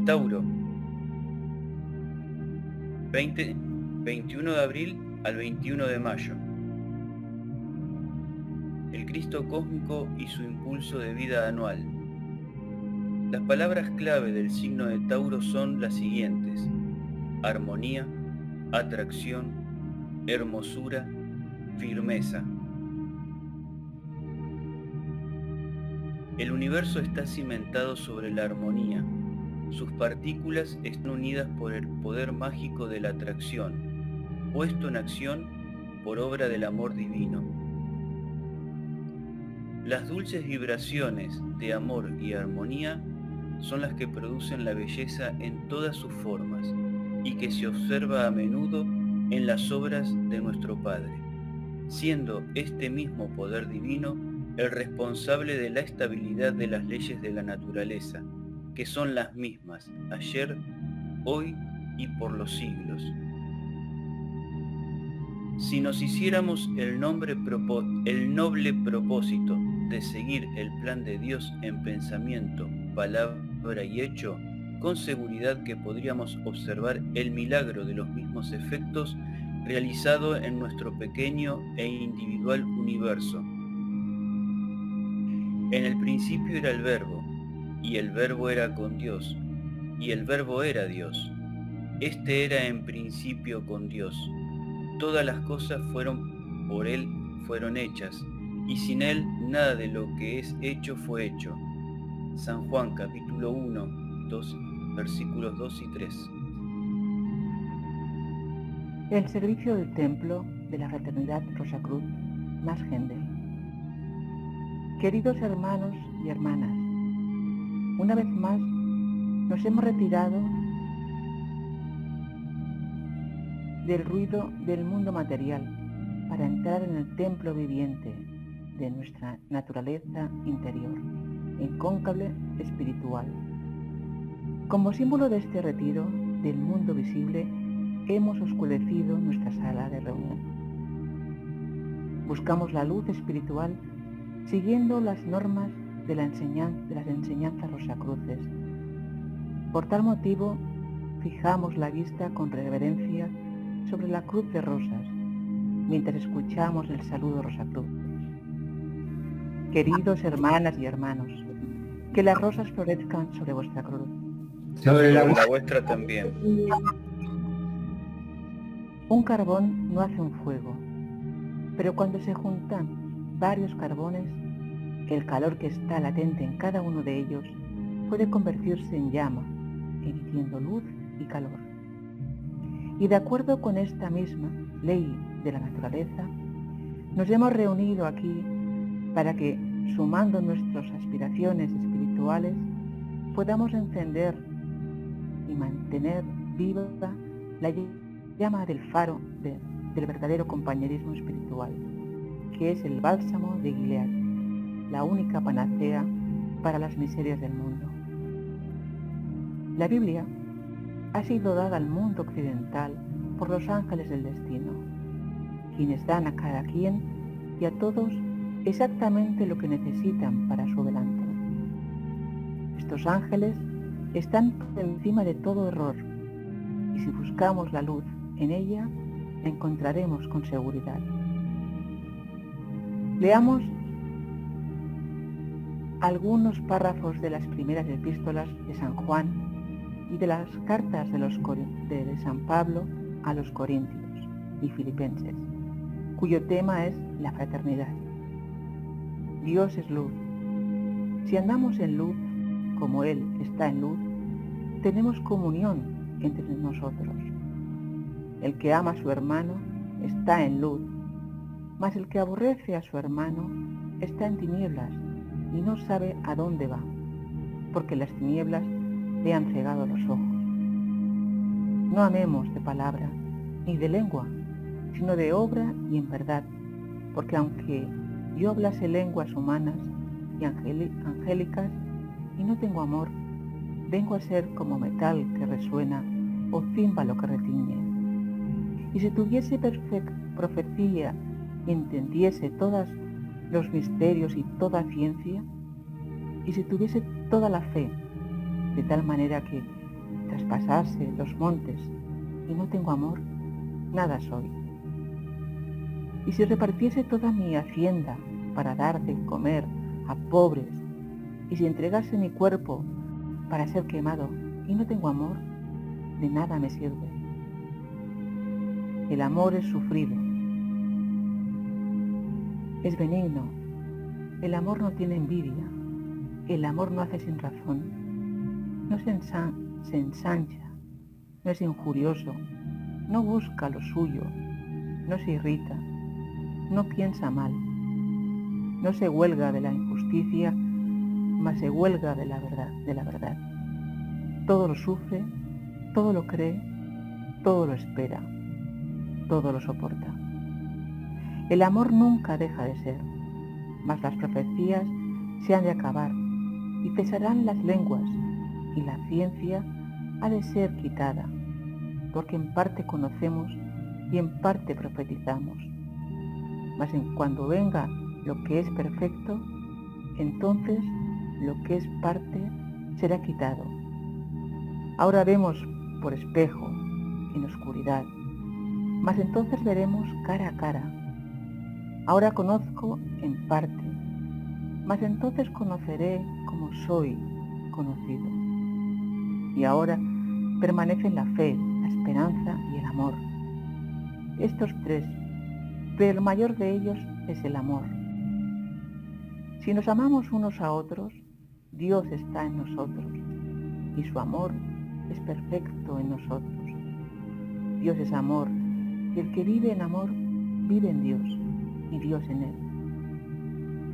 Tauro, 21 de abril al 21 de mayo. El Cristo cósmico y su impulso de vida anual. Las palabras clave del signo de Tauro son las siguientes: armonía, atracción, hermosura, firmeza. El universo está cimentado sobre la armonía. Sus partículas están unidas por el poder mágico de la atracción, puesto en acción por obra del amor divino. Las dulces vibraciones de amor y armonía son las que producen la belleza en todas sus formas y que se observa a menudo en las obras de nuestro Padre, siendo este mismo poder divino el responsable de la estabilidad de las leyes de la naturaleza, que son las mismas ayer, hoy y por los siglos. Si nos hiciéramos el noble propósito de seguir el plan de Dios en pensamiento, palabra y hecho, con seguridad que podríamos observar el milagro de los mismos efectos realizado en nuestro pequeño e individual universo. En el principio era el Verbo, y el Verbo era con Dios, y el Verbo era Dios. Este era en principio con Dios. Todas las cosas por Él fueron hechas, y sin Él nada de lo que es hecho fue hecho. San Juan capítulo 1, versículos 2 y 3. El servicio del templo de la Fraternidad Rosacruz, más Händel. Queridos hermanos y hermanas, una vez más nos hemos retirado del ruido del mundo material para entrar en el templo viviente de nuestra naturaleza interior, incóncable espiritual. Como símbolo de este retiro del mundo visible, hemos oscurecido nuestra sala de reunión. Buscamos la luz espiritual siguiendo las normas de las enseñanzas rosacruces. Por tal motivo, fijamos la vista con reverencia sobre la cruz de rosas, mientras escuchamos el saludo rosacruces. Queridos hermanas y hermanos, que las rosas florezcan sobre vuestra cruz. Sobre la vuestra también. Un carbón no hace un fuego, pero cuando se juntan varios carbones, el calor que está latente en cada uno de ellos puede convertirse en llama, emitiendo luz y calor. Y de acuerdo con esta misma ley de la naturaleza, nos hemos reunido aquí para que, sumando nuestras aspiraciones espirituales, podamos encender y mantener viva la llama del faro del verdadero compañerismo espiritual, que es el bálsamo de Gilead, la única panacea para las miserias del mundo. La Biblia ha sido dada al mundo occidental por los ángeles del destino, quienes dan a cada quien y a todos exactamente lo que necesitan para su adelanto. Estos ángeles están por encima de todo error, y si buscamos la luz en ella, la encontraremos con seguridad. Leamos algunos párrafos de las primeras epístolas de San Juan y de las cartas de San Pablo a los Corintios y Filipenses, cuyo tema es la fraternidad. Dios es luz. Si andamos en luz, como Él está en luz, tenemos comunión entre nosotros. El que ama a su hermano está en luz, mas el que aborrece a su hermano está en tinieblas y no sabe a dónde va, porque las tinieblas le han cegado los ojos. No amemos de palabra ni de lengua, sino de obra y en verdad, porque aunque yo hablase lenguas humanas y angélicas y no tengo amor, vengo a ser como metal que resuena o címbalo que retiñe. Y si tuviese profecía y entendiese todos los misterios y toda ciencia, y si tuviese toda la fe, de tal manera que traspasase los montes y no tengo amor, nada soy. Y si repartiese toda mi hacienda para dar de comer a pobres, y si entregase mi cuerpo para ser quemado y no tengo amor, de nada me sirve. El amor es sufrido, es benigno, el amor no tiene envidia, el amor no hace sin razón, no se ensancha, no es injurioso, no busca lo suyo, no se irrita, no piensa mal, no se huelga de la injusticia, mas se huelga de la verdad. Todo lo sufre, todo lo cree, todo lo espera, todo lo soporta. El amor nunca deja de ser, mas las profecías se han de acabar y cesarán las lenguas y la ciencia ha de ser quitada, porque en parte conocemos y en parte profetizamos. Mas cuando venga lo que es perfecto, entonces lo que es parte será quitado. Ahora vemos por espejo, en oscuridad, mas entonces veremos cara a cara. Ahora conozco en parte, mas entonces conoceré como soy conocido. Y ahora permanecen la fe, la esperanza y el amor. Estos tres, pero el mayor de ellos es el amor. Si nos amamos unos a otros, Dios está en nosotros y su amor es perfecto en nosotros. Dios es amor y el que vive en amor vive en Dios y Dios en él.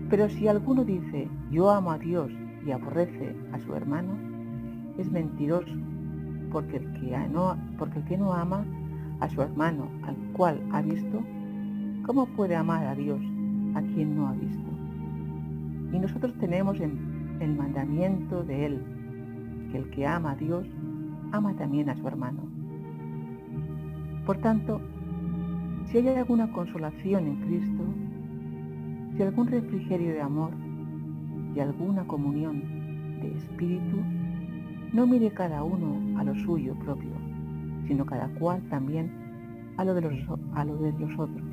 Pero si alguno dice, yo amo a Dios y aborrece a su hermano, es mentiroso, porque el que no ama a su hermano al cual ha visto, ¿cómo puede amar a Dios a quien no ha visto? Y nosotros tenemos el mandamiento de él, que el que ama a Dios, ama también a su hermano. Por tanto, si hay alguna consolación en Cristo, si algún refrigerio de amor y alguna comunión de espíritu, no mire cada uno a lo suyo propio, sino cada cual también a lo de los otros.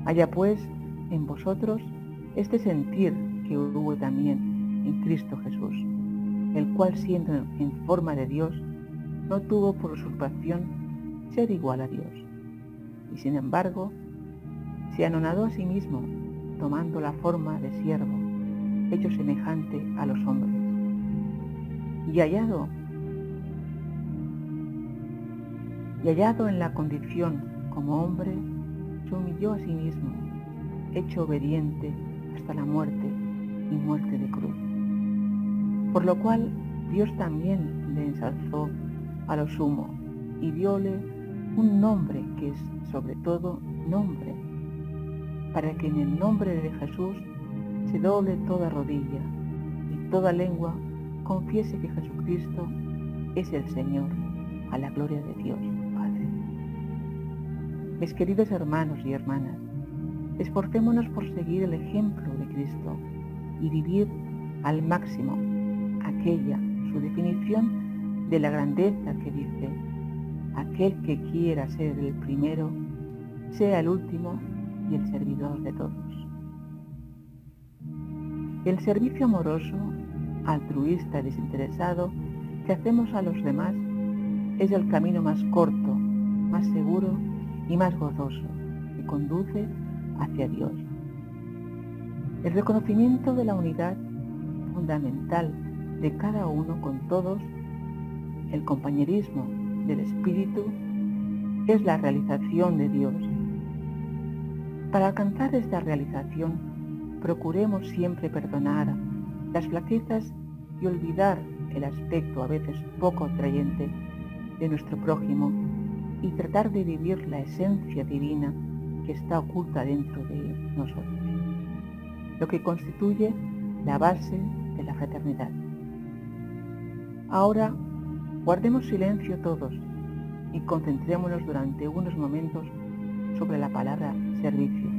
Haya pues en vosotros este sentir que hubo también en Cristo Jesús, el cual siendo en forma de Dios, no tuvo por usurpación ser igual a Dios, y sin embargo, se anonadó a sí mismo, tomando la forma de siervo, hecho semejante a los hombres. Y hallado en la condición como hombre, se humilló a sí mismo, hecho obediente hasta la muerte y muerte de cruz. Por lo cual Dios también le ensalzó a lo sumo y dióle un nombre que es sobre todo nombre, para que en el nombre de Jesús se doble toda rodilla y toda lengua confiese que Jesucristo es el Señor, a la gloria de Dios Padre. Mis queridos hermanos y hermanas, esforcémonos por seguir el ejemplo de Cristo y vivir al máximo aquella, su definición de la grandeza que dice, aquel que quiera ser el primero, sea el último y el servidor de todos. El servicio amoroso, altruista y desinteresado que hacemos a los demás es el camino más corto, más seguro y más gozoso que conduce hacia Dios. El reconocimiento de la unidad fundamental de cada uno con todos, el compañerismo del Espíritu, es la realización de Dios. Para alcanzar esta realización, procuremos siempre perdonar las flaquezas y olvidar el aspecto a veces poco atrayente de nuestro prójimo y tratar de vivir la esencia divina que está oculta dentro de nosotros, lo que constituye la base de la fraternidad. Ahora, guardemos silencio todos y concentrémonos durante unos momentos sobre la palabra servicio.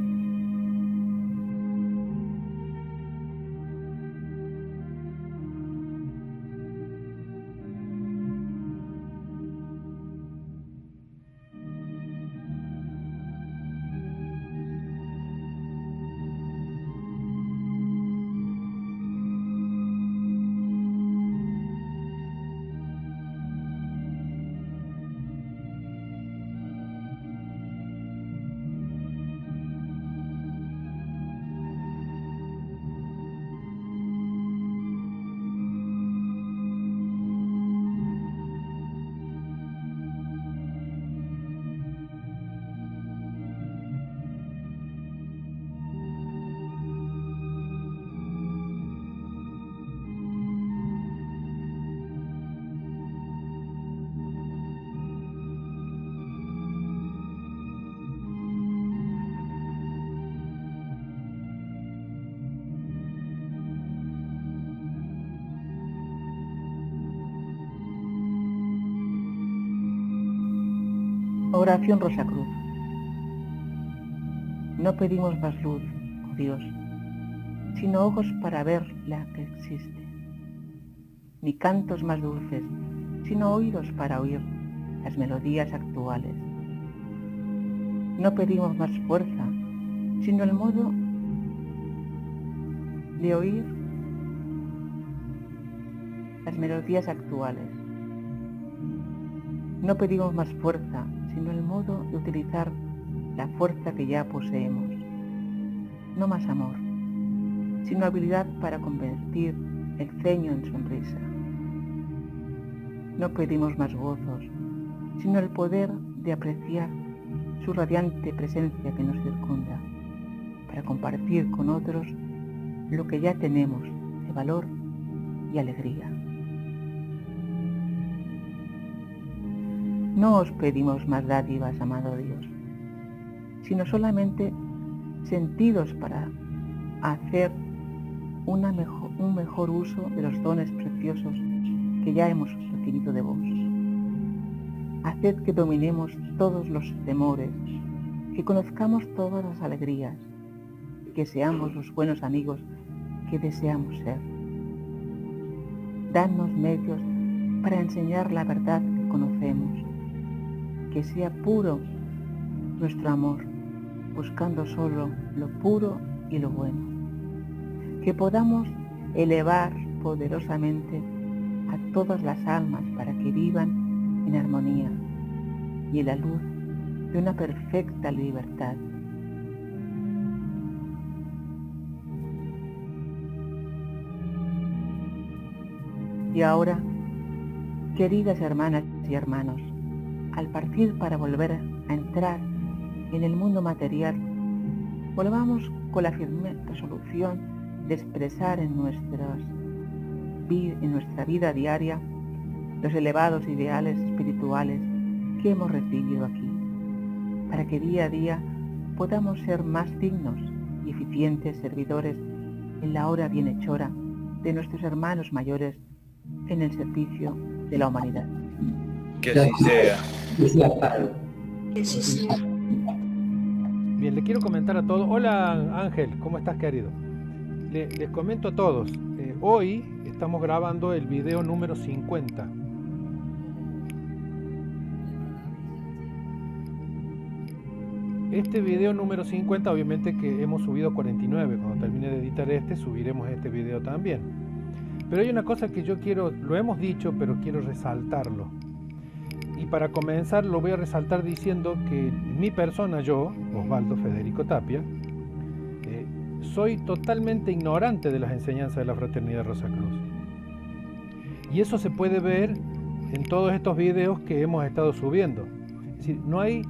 Oración Rosacruz. No pedimos más luz, oh Dios, sino ojos para ver la que existe, ni cantos más dulces, sino oídos para oír las melodías actuales. No pedimos más fuerza, sino el modo de oír las melodías actuales. No pedimos más fuerza, sino el modo de utilizar la fuerza que ya poseemos. No más amor, sino habilidad para convertir el ceño en sonrisa. No pedimos más gozos, sino el poder de apreciar su radiante presencia que nos circunda, para compartir con otros lo que ya tenemos de valor y alegría. No os pedimos más dádivas, amado Dios, sino solamente sentidos para hacer un mejor uso de los dones preciosos que ya hemos recibido de vos. Haced que dominemos todos los temores, que conozcamos todas las alegrías, que seamos los buenos amigos que deseamos ser. Dadnos medios para enseñar la verdad que conocemos, que sea puro nuestro amor, buscando solo lo puro y lo bueno, que podamos elevar poderosamente a todas las almas para que vivan en armonía y en la luz de una perfecta libertad. Y ahora, queridas hermanas y hermanos, al partir para volver a entrar en el mundo material, volvamos con la firme resolución de expresar en nuestra vida diaria los elevados ideales espirituales que hemos recibido aquí, para que día a día podamos ser más dignos y eficientes servidores en la obra bienhechora de nuestros hermanos mayores en el servicio de la humanidad. Que así sea. Bien, le quiero comentar a todos. Hola Ángel, ¿cómo estás, querido? Les comento a todos. Hoy estamos grabando el video número 50. Este video número 50, obviamente que hemos subido 49. Cuando termine de editar subiremos este video también. Pero hay una cosa que yo quiero, lo hemos dicho, pero quiero resaltarlo. Y para comenzar lo voy a resaltar diciendo que mi persona, yo, Osvaldo Federico Tapia, soy totalmente ignorante de las enseñanzas de la Fraternidad Rosacruz. Y eso se puede ver en todos estos videos que hemos estado subiendo. Es decir, no hay...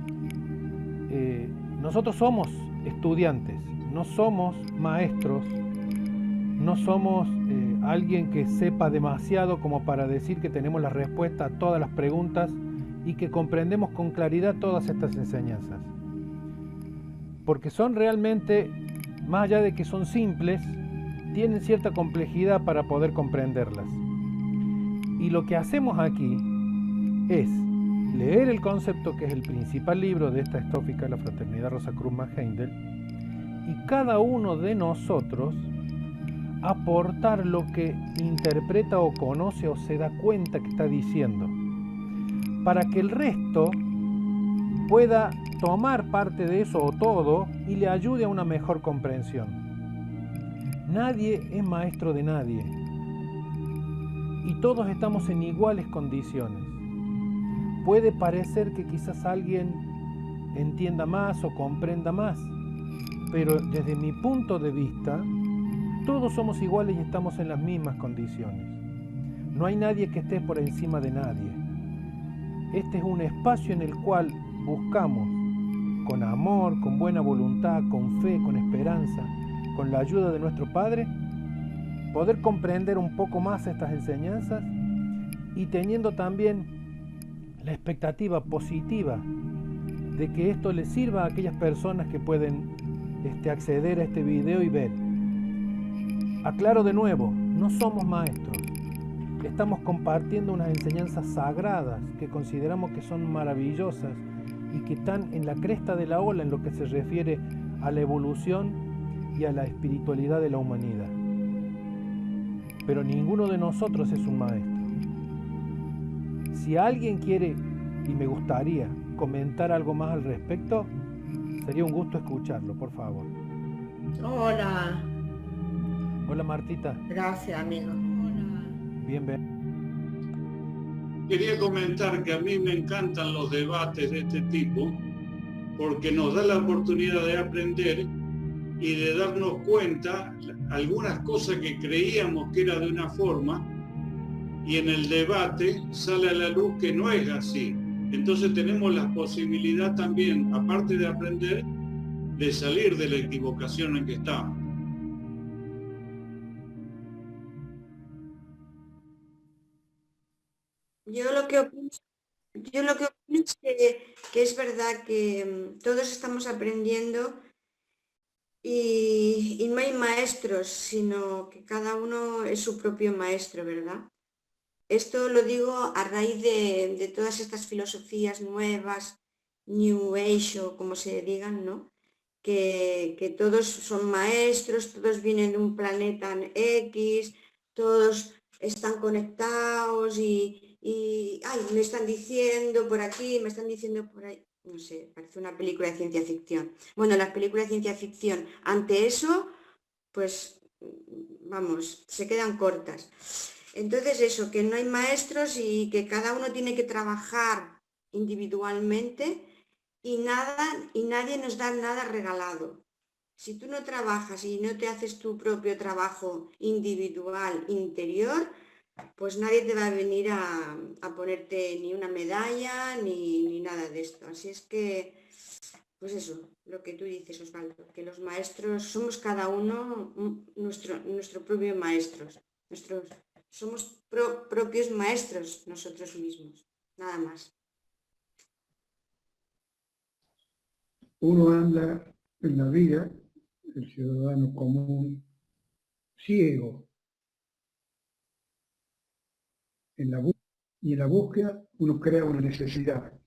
nosotros somos estudiantes, no somos maestros, no somos alguien que sepa demasiado como para decir que tenemos la respuesta a todas las preguntas y que comprendemos con claridad todas estas enseñanzas. Porque son realmente, más allá de que son simples, tienen cierta complejidad para poder comprenderlas. Y lo que hacemos aquí es leer el concepto, que es el principal libro de esta estrófica, la Fraternidad Rosacruz más Heindel, y cada uno de nosotros aportar lo que interpreta o conoce o se da cuenta que está diciendo, para que el resto pueda tomar parte de eso o todo y le ayude a una mejor comprensión. Nadie es maestro de nadie y todos estamos en iguales condiciones. Puede parecer que quizás alguien entienda más o comprenda más, pero desde mi punto de vista, todos somos iguales y estamos en las mismas condiciones. No hay nadie que esté por encima de nadie. Este es un espacio en el cual buscamos, con amor, con buena voluntad, con fe, con esperanza, con la ayuda de nuestro Padre, poder comprender un poco más estas enseñanzas y teniendo también la expectativa positiva de que esto les sirva a aquellas personas que pueden acceder a este video y ver. Aclaro de nuevo, no somos maestros. Estamos compartiendo unas enseñanzas sagradas que consideramos que son maravillosas y que están en la cresta de la ola en lo que se refiere a la evolución y a la espiritualidad de la humanidad. Pero ninguno de nosotros es un maestro. Si alguien quiere, y me gustaría, comentar algo más al respecto, sería un gusto escucharlo, por favor. Hola. Hola Martita. Gracias, amigo. Hola. Bien. Quería comentar que a mí me encantan los debates de este tipo porque nos da la oportunidad de aprender y de darnos cuenta algunas cosas que creíamos que era de una forma y en el debate sale a la luz que no es así. Entonces tenemos la posibilidad también, aparte de aprender, de salir de la equivocación en que estamos. Yo lo que opino es que es verdad que todos estamos aprendiendo y no hay maestros, sino que cada uno es su propio maestro, ¿verdad? Esto lo digo a raíz de todas estas filosofías nuevas, New Age o como se digan, ¿no? Que todos son maestros, todos vienen de un planeta X, todos están conectados y ay, me están diciendo por aquí, me están diciendo por ahí. No sé, parece una película de ciencia ficción. Bueno, las películas de ciencia ficción, ante eso, pues, vamos, se quedan cortas. Entonces eso, que no hay maestros y que cada uno tiene que trabajar individualmente y nadie nos da nada regalado. Si tú no trabajas y no te haces tu propio trabajo individual, interior, pues nadie te va a venir a ponerte ni una medalla ni nada de esto. Así es que, pues eso, lo que tú dices, Osvaldo, que los maestros somos cada uno nuestro propio maestros. Somos propios maestros nosotros mismos, nada más. Uno anda en la vida, el ciudadano común, ciego, y en la búsqueda uno crea una necesidad.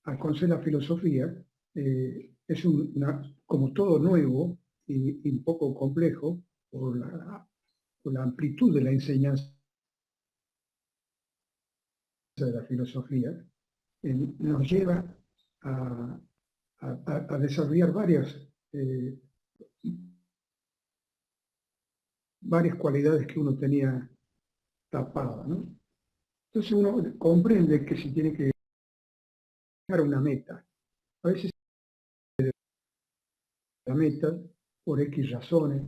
Al conocer la filosofía, es como todo nuevo y un poco complejo por la amplitud de la enseñanza de la filosofía, nos lleva a desarrollar varias cualidades que uno tenía tapadas, ¿no? Entonces uno comprende que se tiene que llegar a una meta. A veces la meta por X razones,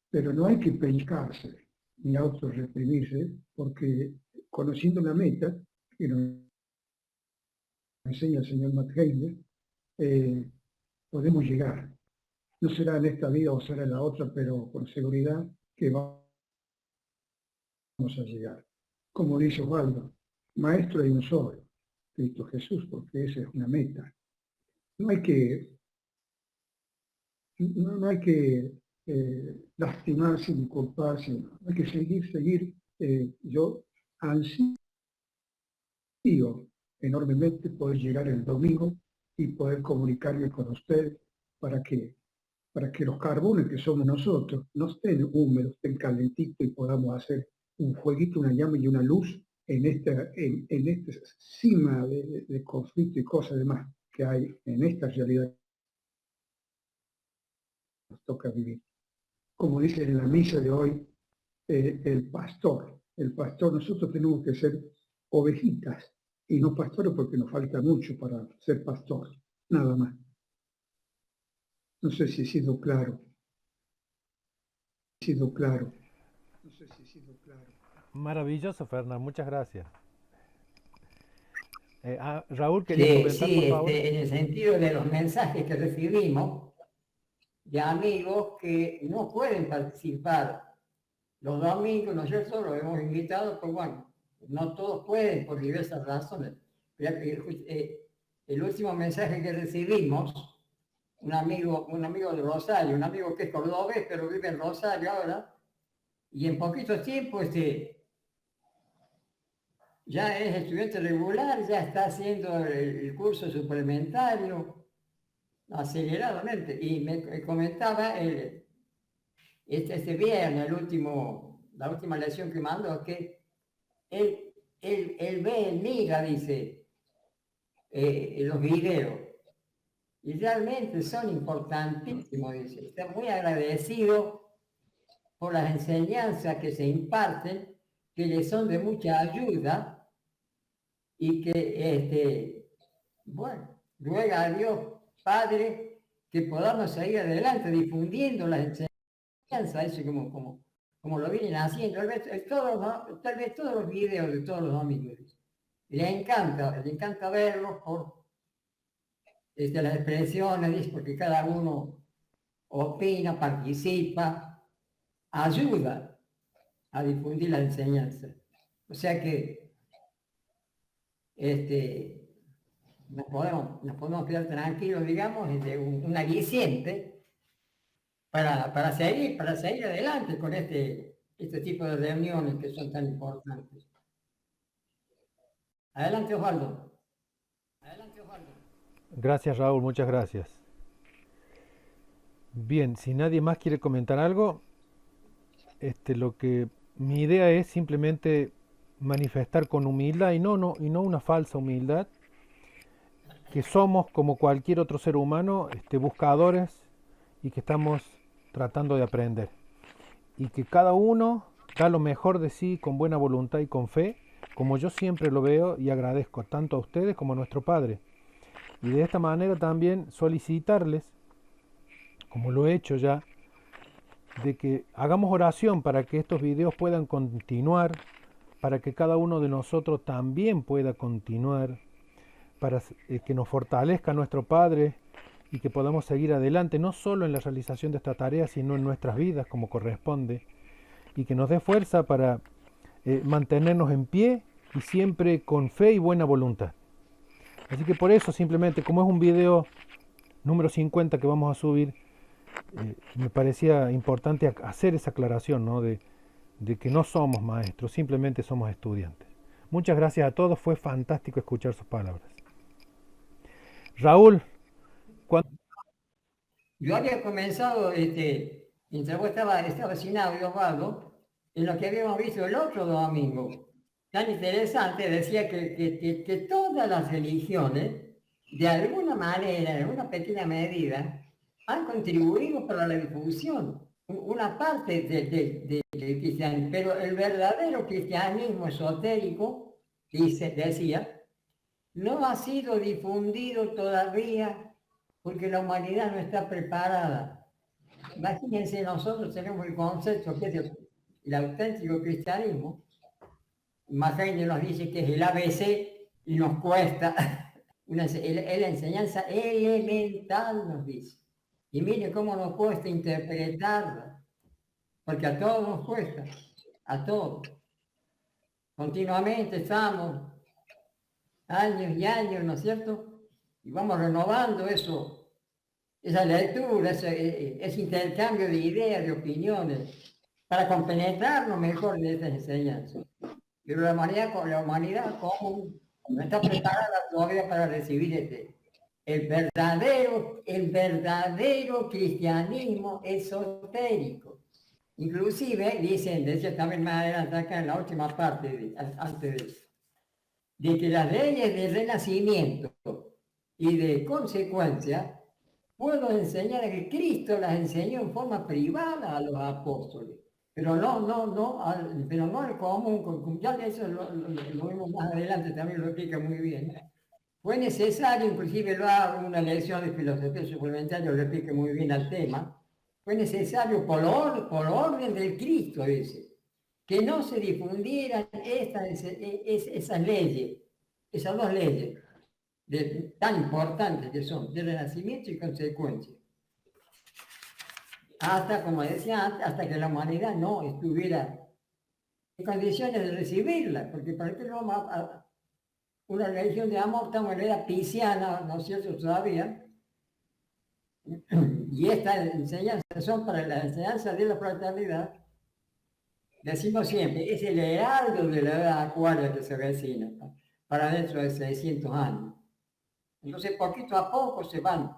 pero no hay que pellizcarse ni autorreprimirse, porque conociendo la meta, que nos enseña el señor Matt Heiner, podemos llegar. No será en esta vida o será en la otra, pero con seguridad que vamos a llegar. Como dice Osvaldo, maestro hay un solo, Cristo Jesús, porque esa es una meta. No hay que lastimarse ni culparse, no hay que seguir. Yo ansío enormemente poder llegar el domingo y poder comunicarme con ustedes para que los carbones que somos nosotros no estén húmedos, estén calentitos y podamos hacer un fueguito, una llama y una luz en esta cima de conflicto y cosas demás que hay en esta realidad que nos toca vivir. Como dice en la misa de hoy, el pastor, nosotros tenemos que ser ovejitas y no pastores porque nos falta mucho para ser pastor, nada más. No sé si he sido claro. Maravilloso, Fernán, muchas gracias. Raúl, ¿quería comentar, por favor? En el sentido de los mensajes que recibimos de amigos que no pueden participar los domingos, ¿no es cierto? Los hemos invitado, pues bueno, no todos pueden por diversas razones. El último mensaje que recibimos, un amigo de Rosario, un amigo que es cordobés, pero vive en Rosario ahora, y en poquito tiempo ya es estudiante regular, ya está haciendo el curso suplementario aceleradamente. Y me comentaba este viernes, la última lección que mandó, que él mira, dice, los videos. Y realmente son importantísimos, dice. Está muy agradecido por las enseñanzas que se imparten, que le son de mucha ayuda y que, bueno, ruega a Dios Padre que podamos seguir adelante difundiendo las enseñanzas, eso como lo vienen haciendo. Tal vez todos los videos de todos los domingos. Le encanta verlos por las expresiones, porque cada uno opina, participa, ayuda a difundir la enseñanza. O sea que nos podemos quedar tranquilos, digamos, un aliciente para seguir adelante con este tipo de reuniones que son tan importantes. Adelante, Osvaldo. Gracias, Raúl, muchas gracias. Bien, si nadie más quiere comentar algo, mi idea es simplemente manifestar con humildad y no una falsa humildad, que somos como cualquier otro ser humano, buscadores, y que estamos tratando de aprender, y que cada uno da lo mejor de sí con buena voluntad y con fe, como yo siempre lo veo, y agradezco tanto a ustedes como a nuestro Padre. Y de esta manera también solicitarles, como lo he hecho ya, de que hagamos oración para que estos videos puedan continuar, para que cada uno de nosotros también pueda continuar, para que nos fortalezca nuestro Padre y que podamos seguir adelante, no solo en la realización de esta tarea, sino en nuestras vidas como corresponde, y que nos dé fuerza para mantenernos en pie y siempre con fe y buena voluntad. Así que por eso, simplemente, como es un video número 50 que vamos a subir, me parecía importante hacer esa aclaración, ¿no? de que no somos maestros, simplemente somos estudiantes. Muchas gracias a todos, fue fantástico escuchar sus palabras. Raúl, yo había comenzado, mientras vos estaba sin audio, Osvaldo, en lo que habíamos visto el otro domingo. Tan interesante, decía que todas las religiones, de alguna manera, en alguna pequeña medida, han contribuido para la difusión. Una parte del cristianismo, pero el verdadero cristianismo esotérico, decía, no ha sido difundido todavía porque la humanidad no está preparada. Imagínense, nosotros tenemos el concepto que es el auténtico cristianismo. Maccabi nos dice que es el ABC y nos cuesta. Es la enseñanza elemental, nos dice. Y mire cómo nos cuesta interpretarla, porque a todos nos cuesta, a todos. Continuamente estamos años y años, ¿no es cierto? Y vamos renovando eso, esa lectura, ese intercambio de ideas, de opiniones, para compenetrarnos mejor de estas enseñanzas. Pero la humanidad común no está preparada todavía para recibir el verdadero cristianismo esotérico. Inclusive, decía también más adelante acá en la última parte, antes de que las leyes de renacimiento y de consecuencia, puedo enseñar que Cristo las enseñó en forma privada a los apóstoles. Pero no al común, ya eso lo vemos más adelante, también lo explica muy bien. Fue necesario, inclusive lo hago en una lección de filosofía suplementaria, lo explica muy bien al tema, fue necesario por orden del Cristo, dice, que no se difundieran esas leyes, esas dos leyes tan importantes que son de renacimiento y consecuencia. Hasta, como decía antes, hasta que la humanidad no estuviera en condiciones de recibirla, porque para qué no vamos a una religión de amor, estamos en la era pisciana, ¿no es cierto?, todavía, y estas enseñanzas son para la enseñanza de la fraternidad, decimos siempre, es el heraldo de la edad acuaria que se avecina para dentro de 600 años. Entonces, poquito a poco se van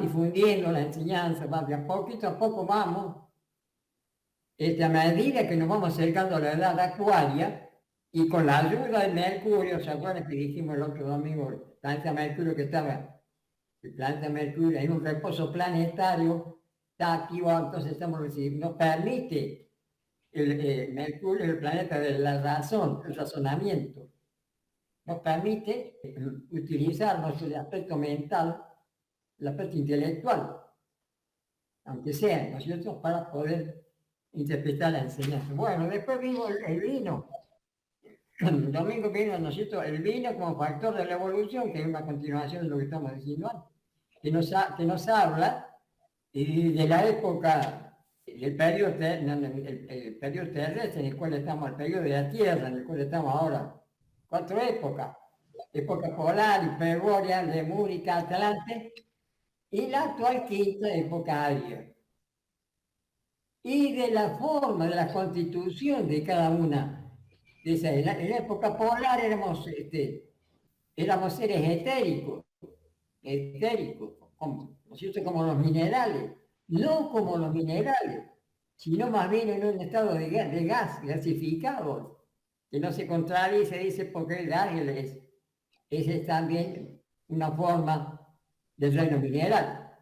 difundiendo las enseñanzas, de a poco vamos, a medida que nos vamos acercando a la edad acuaria, y con la ayuda de Mercurio, ¿se acuerdan que dijimos el otro domingo, el planeta Mercurio que estaba, el planeta Mercurio en un reposo planetario, está activo, entonces estamos recibiendo, nos permite Mercurio, el planeta de la razón, el razonamiento, nos permite utilizar nuestro aspecto mental, el aspecto intelectual, aunque sea, ¿no es cierto?, para poder interpretar la enseñanza. Bueno, después vino el vino. El domingo vino, ¿no es cierto?, el vino como factor de la evolución, que es una continuación de lo que estamos diciendo antes, que nos habla de la época, el periodo terrestre en el cual estamos, el periodo de la Tierra en el cual estamos ahora. 4 épocas: época polar, hiperbórea, lemúrica, atlante, y la actual quinta época aria. Y de la forma, de la constitución de cada una. En la época polar éramos seres etéricos, como, ¿no es cierto?, como los minerales, no como los minerales, sino más bien en un estado de gas, gasificado, que no se contradice, dice, porque el gas es también una forma del reino mineral.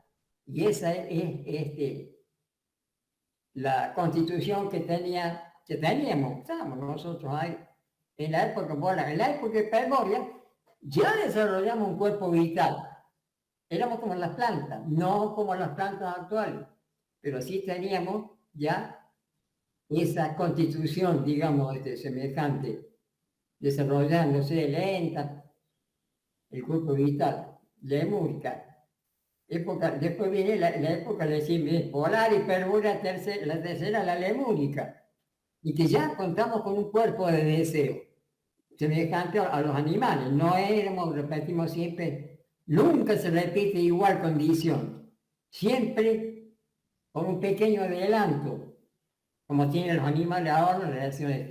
Y esa es la constitución que estábamos nosotros ahí en la época polar. En la época hiperbórea ya desarrollamos un cuerpo vital. Éramos como las plantas, no como las plantas actuales, pero sí teníamos ya esa constitución, digamos, semejante, desarrollándose lenta, el cuerpo vital, lemúrica. Después viene la época de polar, hiperbórea, la tercera, la lemúrica, y que ya contamos con un cuerpo de deseo, semejante a los animales. No éramos, repetimos siempre, nunca se repite igual condición, siempre con un pequeño adelanto, como tienen los animales ahora en relaciones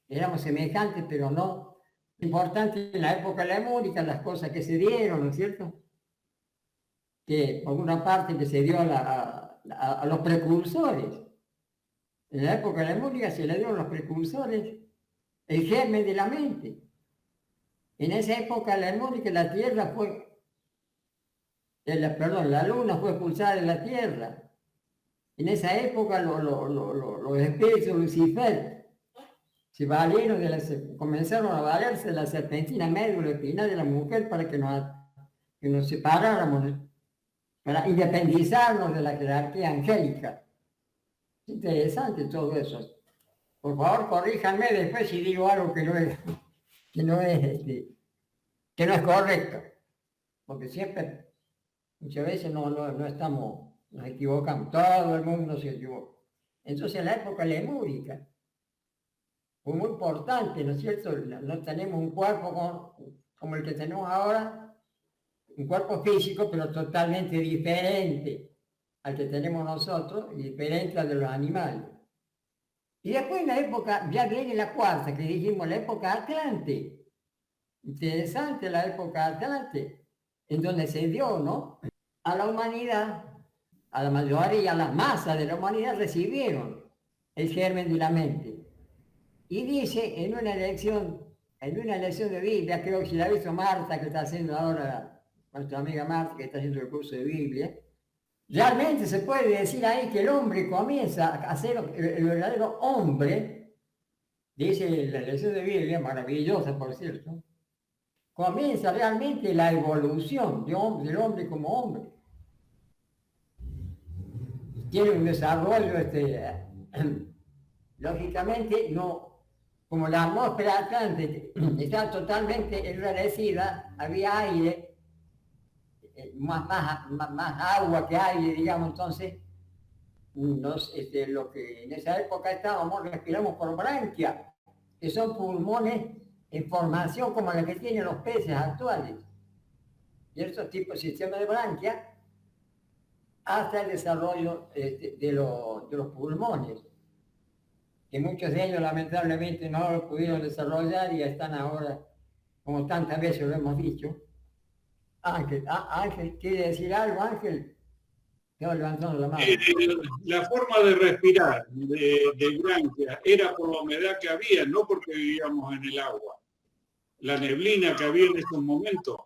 éramos semejantes, pero no. Importante en la época lemúrica, las cosas que se dieron, ¿no es cierto?, que por una parte que se dio a los precursores. En la época lemúrica se le dio a los precursores el germen de la mente. En esa época lemúrica la Tierra la Luna fue expulsada de la Tierra. En esa época los espíritus Lucifer comenzaron a valerse de la serpentina médula espinal de la mujer para que nos separáramos, para independizarnos de la jerarquía angélica. Interesante todo eso. Por favor, corríjanme después si digo algo que no es correcto, porque siempre, muchas veces no estamos, nos equivocamos, todo el mundo se equivoca. Entonces, en la época lemúrica fue muy importante, ¿no es cierto? No tenemos un cuerpo como el que tenemos ahora, un cuerpo físico, pero totalmente diferente al que tenemos nosotros y diferente al de los animales. Y después en la época, ya viene la cuarta, que dijimos, la época Atlante. Interesante la época Atlante, en donde se dio, ¿no?, a la humanidad, a la mayoría, a la masa de la humanidad recibieron el germen de la mente. Y dice en una lección de Biblia, creo que si la ha visto Marta, que está haciendo ahora, nuestra amiga Marta, que está haciendo el curso de Biblia, realmente se puede decir ahí que el hombre comienza a ser el verdadero hombre, dice la lección de Biblia, maravillosa por cierto, comienza realmente la evolución del hombre como hombre. Tiene un desarrollo, lógicamente, no, como la atmósfera atlante está totalmente enrarecida, había aire, más agua que aire, digamos, entonces, lo que en esa época respiramos por branquia, que son pulmones en formación como la que tienen los peces actuales. Y estos tipos de sistema de branquia hasta el desarrollo de los pulmones. que muchos de ellos lamentablemente no lo pudieron desarrollar y están ahora, como tantas veces lo hemos dicho. Ángel, Ángel, ¿quiere decir algo, Ángel? Estaba levantando la mano. La forma de respirar de Branquia era por la humedad que había, no porque vivíamos en el agua. La neblina que había en esos momentos.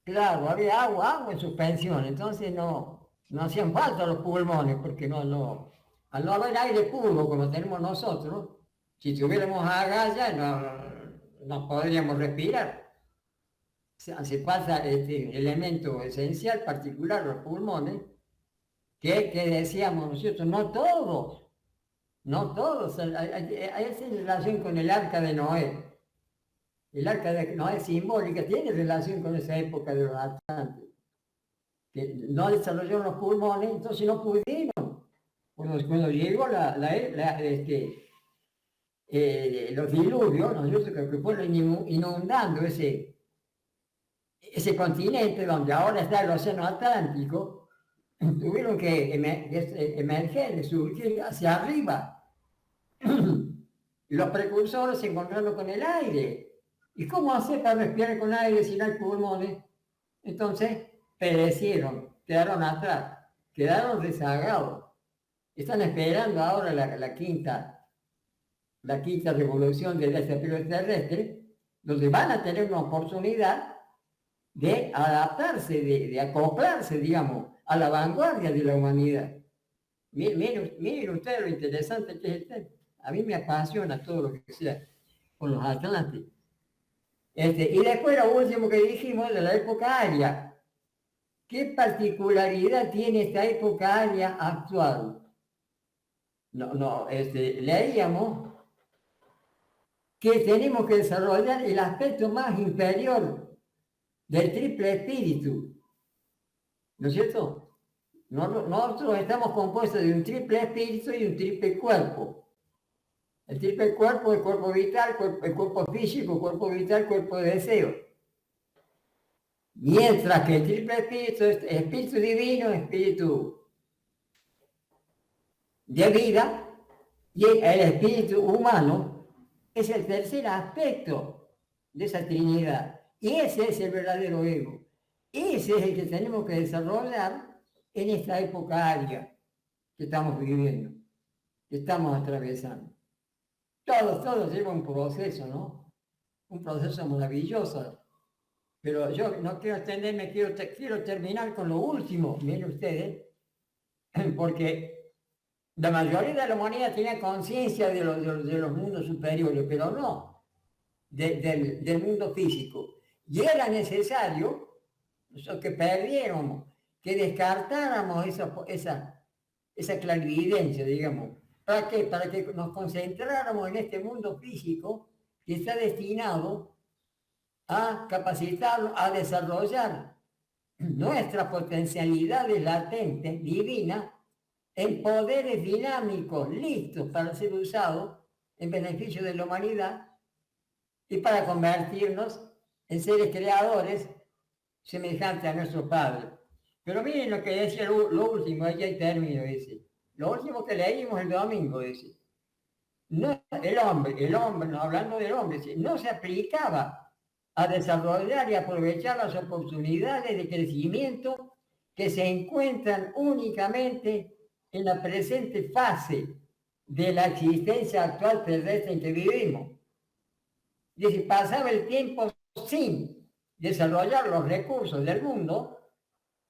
Claro, había agua en suspensión, entonces no hacían falta los pulmones, porque al no haber aire puro como tenemos nosotros, si tuviéramos agallas no podríamos respirar. Hace falta este elemento esencial, particular, los pulmones, que decíamos nosotros, no todos, hay esa relación con el arca de Noé. El arca de Noé simbólica tiene relación con esa época de los Atlantes, que no desarrollaron los pulmones, entonces no pudieron. Cuando llegó los diluvios, nosotros que fueron inundando ese continente donde ahora está el océano Atlántico, tuvieron que emerger, surgir hacia arriba. Y los precursores se encontraron con el aire. ¿Y cómo hacer para respirar con aire si no hay pulmones? Entonces perecieron, quedaron atrás, quedaron rezagados. Están esperando ahora la quinta revolución del desafío terrestre, donde van a tener una oportunidad de adaptarse, de acoplarse, digamos, a la vanguardia de la humanidad. Miren ustedes lo interesante que es el tema. A mí me apasiona todo lo que sea con los Atlantes. Y después lo último que dijimos de la época aria. ¿Qué particularidad tiene esta época aria actual? Leíamos que tenemos que desarrollar el aspecto más inferior del triple espíritu. ¿No es cierto? Nosotros estamos compuestos de un triple espíritu y un triple cuerpo. El triple cuerpo, el cuerpo vital, el cuerpo físico, el cuerpo vital, cuerpo de deseo. Mientras que el triple espíritu es espíritu divino, espíritu de vida, y el espíritu humano es el tercer aspecto de esa Trinidad. Y ese es el verdadero ego. Ese es el que tenemos que desarrollar en esta época aria que estamos viviendo, que estamos atravesando. Todo lleva un proceso, ¿no? Un proceso maravilloso. Pero yo no quiero extenderme, quiero terminar con lo último, miren ustedes, porque la mayoría de la humanidad tenía conciencia de los mundos superiores, pero no del mundo físico. Y era necesario que perdiéramos, que descartáramos esa clarividencia, digamos. ¿Para qué? Para que nos concentráramos en este mundo físico que está destinado a capacitarnos, a desarrollar nuestras potencialidades latentes, divinas, en poderes dinámicos, listos para ser usados en beneficio de la humanidad y para convertirnos en seres creadores semejantes a nuestro Padre. Pero miren lo que decía lo último, ya termino, dice. Lo último que leímos el domingo, dice. No, el hombre, no, hablando del hombre, no se aplicaba a desarrollar y aprovechar las oportunidades de crecimiento que se encuentran únicamente en la presente fase de la existencia actual terrestre en que vivimos. Dice, pasaba el tiempo sin desarrollar los recursos del mundo,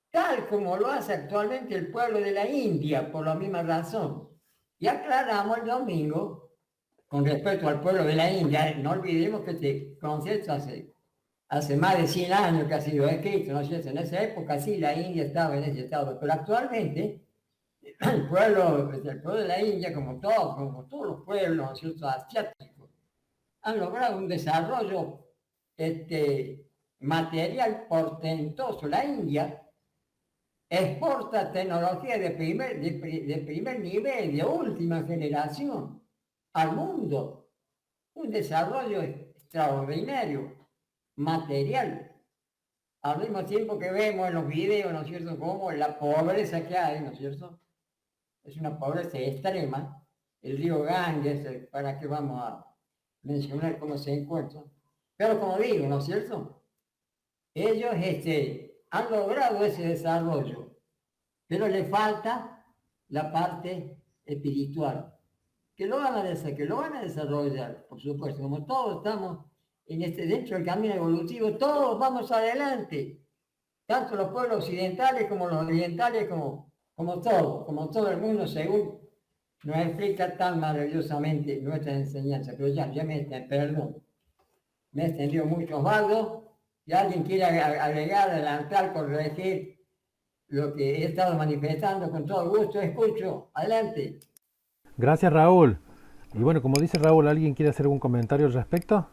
tal como lo hace actualmente el pueblo de la India, por la misma razón. Y aclaramos el domingo, con respecto al pueblo de la India, no olvidemos que este concepto hace más de 100 años que ha sido escrito, ¿no es cierto? En esa época sí, la India estaba en ese estado, pero actualmente el pueblo de la India, como todos los pueblos, ¿no es cierto?, asiáticos, han logrado un desarrollo material portentoso. La India exporta tecnología de primer nivel, de última generación, al mundo. Un desarrollo extraordinario, material. Al mismo tiempo que vemos en los videos, ¿no es cierto?, como la pobreza que hay, ¿no es cierto? Es una pobreza extrema, el río Ganges, para que vamos a mencionar cómo se encuentran. Pero como digo, ¿no es cierto? Ellos han logrado ese desarrollo, pero le falta la parte espiritual, que lo van a desarrollar, por supuesto. Como todos estamos dentro del camino evolutivo, todos vamos adelante, tanto los pueblos occidentales como los orientales, como todo el mundo, según nos explica tan maravillosamente nuestra enseñanza. Pero ya me he extendido mucho, Osvaldo. Si alguien quiere agregar, adelantar, corregir lo que he estado manifestando, con todo gusto escucho. Adelante. Gracias, Raúl. Y bueno, como dice Raúl, ¿alguien quiere hacer algún comentario al respecto?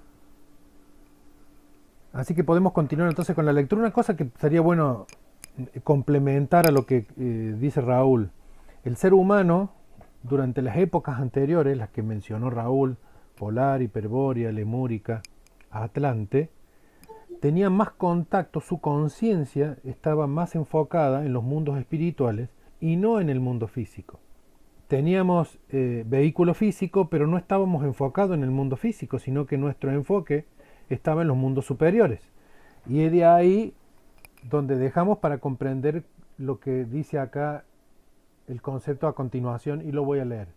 Así que podemos continuar entonces con la lectura. Una cosa que sería bueno complementar a lo que dice Raúl. El ser humano, durante las épocas anteriores, las que mencionó Raúl, Polar, Hiperbórea, Lemúrica, Atlante, tenía más contacto, su conciencia estaba más enfocada en los mundos espirituales y no en el mundo físico. Teníamos vehículo físico, pero no estábamos enfocados en el mundo físico, sino que nuestro enfoque estaba en los mundos superiores. Y es de ahí donde dejamos para comprender lo que dice acá el concepto a continuación, y lo voy a leer.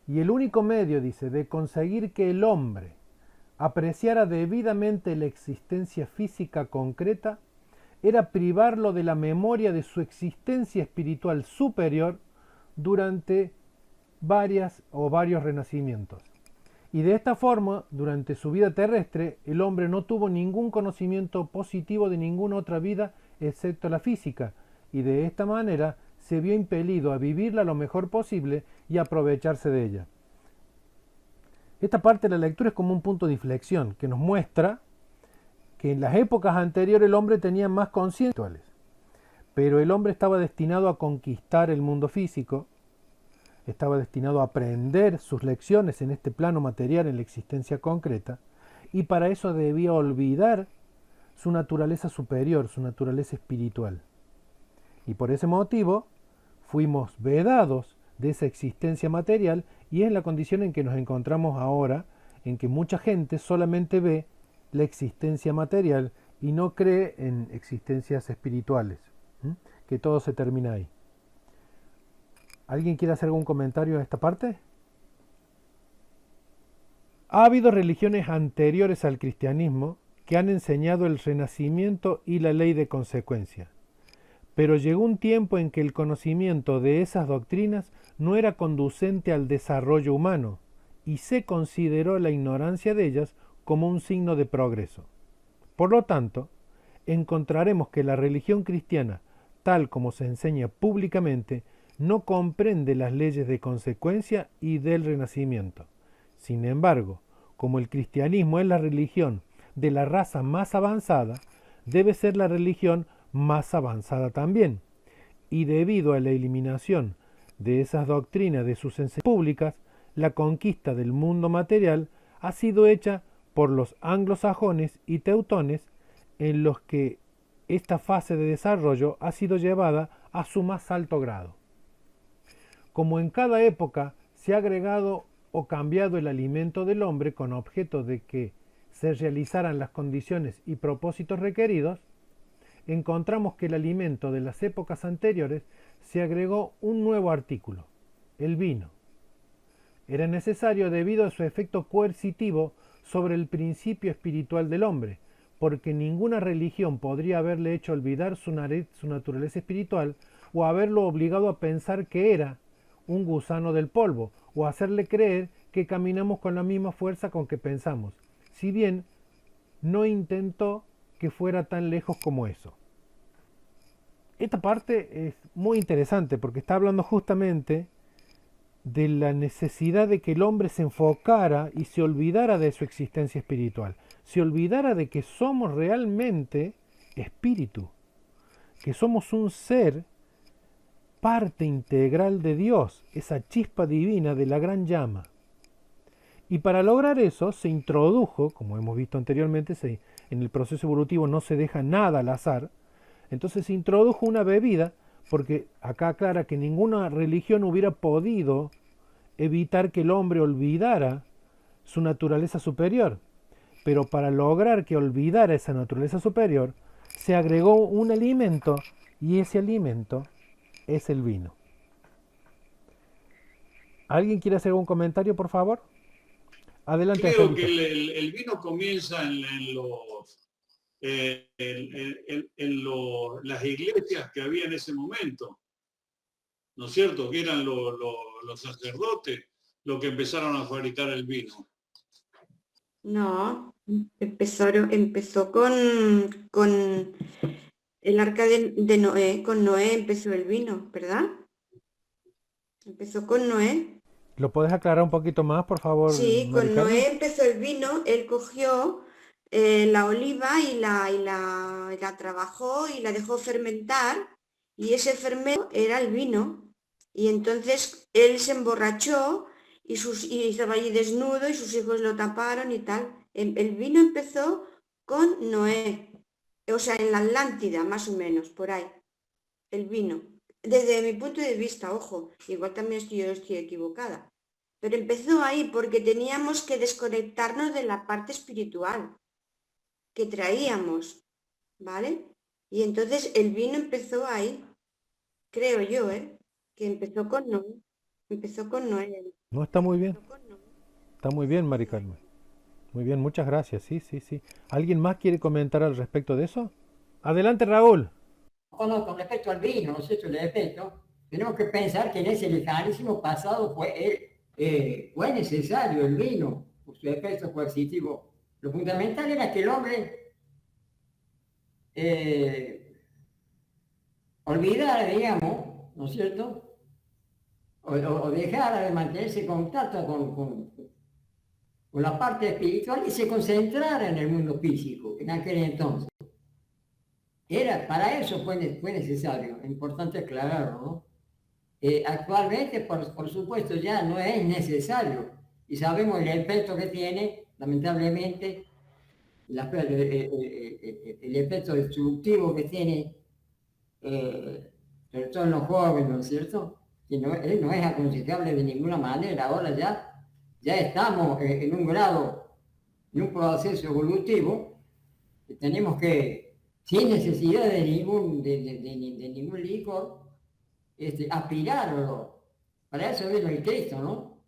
Y el único medio, dice, de conseguir que el hombre apreciara debidamente la existencia física concreta era privarlo de la memoria de su existencia espiritual superior durante varios renacimientos. Y de esta forma, durante su vida terrestre, el hombre no tuvo ningún conocimiento positivo de ninguna otra vida excepto la física, y de esta manera se vio impelido a vivirla lo mejor posible y aprovecharse de ella. Esta parte de la lectura es como un punto de inflexión que nos muestra que en las épocas anteriores el hombre tenía más conciencia, pero el hombre estaba destinado a conquistar el mundo físico, estaba destinado a aprender sus lecciones en este plano material, en la existencia concreta, y para eso debía olvidar su naturaleza superior, su naturaleza espiritual. Y por ese motivo fuimos vedados de esa existencia material, y es la condición en que nos encontramos ahora, en que mucha gente solamente ve la existencia material y no cree en existencias espirituales, que todo se termina ahí. ¿Alguien quiere hacer algún comentario a esta parte? Ha habido religiones anteriores al cristianismo que han enseñado el renacimiento y la ley de consecuencia. Pero llegó un tiempo en que el conocimiento de esas doctrinas no era conducente al desarrollo humano, y se consideró la ignorancia de ellas como un signo de progreso. Por lo tanto, encontraremos que la religión cristiana, tal como se enseña públicamente, no comprende las leyes de consecuencia y del renacimiento. Sin embargo, como el cristianismo es la religión de la raza más avanzada, debe ser la religión más avanzada también, y debido a la eliminación de esas doctrinas de sus enseñanzas públicas, la conquista del mundo material ha sido hecha por los anglosajones y teutones, en los que esta fase de desarrollo ha sido llevada a su más alto grado. Como en cada época se ha agregado o cambiado el alimento del hombre con objeto de que se realizaran las condiciones y propósitos requeridos, encontramos que el alimento de las épocas anteriores se agregó un nuevo artículo, el vino. Era necesario debido a su efecto coercitivo sobre el principio espiritual del hombre, porque ninguna religión podría haberle hecho olvidar su naturaleza espiritual o haberlo obligado a pensar que era un gusano del polvo, o hacerle creer que caminamos con la misma fuerza con que pensamos, si bien no intentó que fuera tan lejos como eso. Esta parte es muy interesante porque está hablando justamente de la necesidad de que el hombre se enfocara y se olvidara de su existencia espiritual, se olvidara de que somos realmente espíritu, que somos un ser parte integral de Dios, esa chispa divina de la gran llama. Y para lograr eso se introdujo, como hemos visto anteriormente, en el proceso evolutivo no se deja nada al azar, entonces se introdujo una bebida, porque acá aclara que ninguna religión hubiera podido evitar que el hombre olvidara su naturaleza superior. Pero para lograr que olvidara esa naturaleza superior, se agregó un alimento, y ese alimento es el vino. ¿Alguien quiere hacer un comentario, por favor? Adelante, Creo Angelito. que el vino comienza las iglesias que había en ese momento, ¿no es cierto? Que eran los sacerdotes los que empezaron a fabricar el vino. No, empezó con el arca de Noé, con Noé empezó el vino, ¿verdad? Empezó con Noé. ¿Lo puedes aclarar un poquito más, por favor, Sí, Mari con Carmen? Noé empezó el vino, él cogió la oliva y la trabajó y la dejó fermentar, y ese fermento era el vino. Y entonces él se emborrachó y estaba allí desnudo y sus hijos lo taparon y tal. El vino empezó con Noé, o sea, en la Atlántida, más o menos, por ahí, el vino. Desde mi punto de vista, ojo, igual también yo estoy equivocada. Pero empezó ahí porque teníamos que desconectarnos de la parte espiritual que traíamos, ¿vale? Y entonces el vino empezó ahí, creo yo, que empezó con Noé. Empezó con Noé. No, está muy bien. Está muy bien, Mari Carmen. Muy bien, muchas gracias. Sí, sí, sí. ¿Alguien más quiere comentar al respecto de eso? Adelante, Raúl. Bueno, con respecto al vino, ¿no es cierto? El efecto, tenemos que pensar que en ese lejanísimo pasado fue necesario el vino, por su efecto coercitivo. Lo fundamental era que el hombre olvidara, digamos, ¿no es cierto? O dejara de mantenerse en contacto con la parte espiritual y se concentrara en el mundo físico en aquel entonces. Para eso fue necesario, es importante aclararlo, ¿no? Actualmente, por supuesto, ya no es necesario y sabemos el efecto que tiene, lamentablemente, el efecto destructivo que tiene, sobre todo en los jóvenes, ¿no es cierto? Que no es aconsejable de ninguna manera. Ahora ya estamos en un grado, en un proceso evolutivo, que tenemos que, sin necesidad de ningún licor, aspirarlo. Para eso vino el Cristo, ¿no?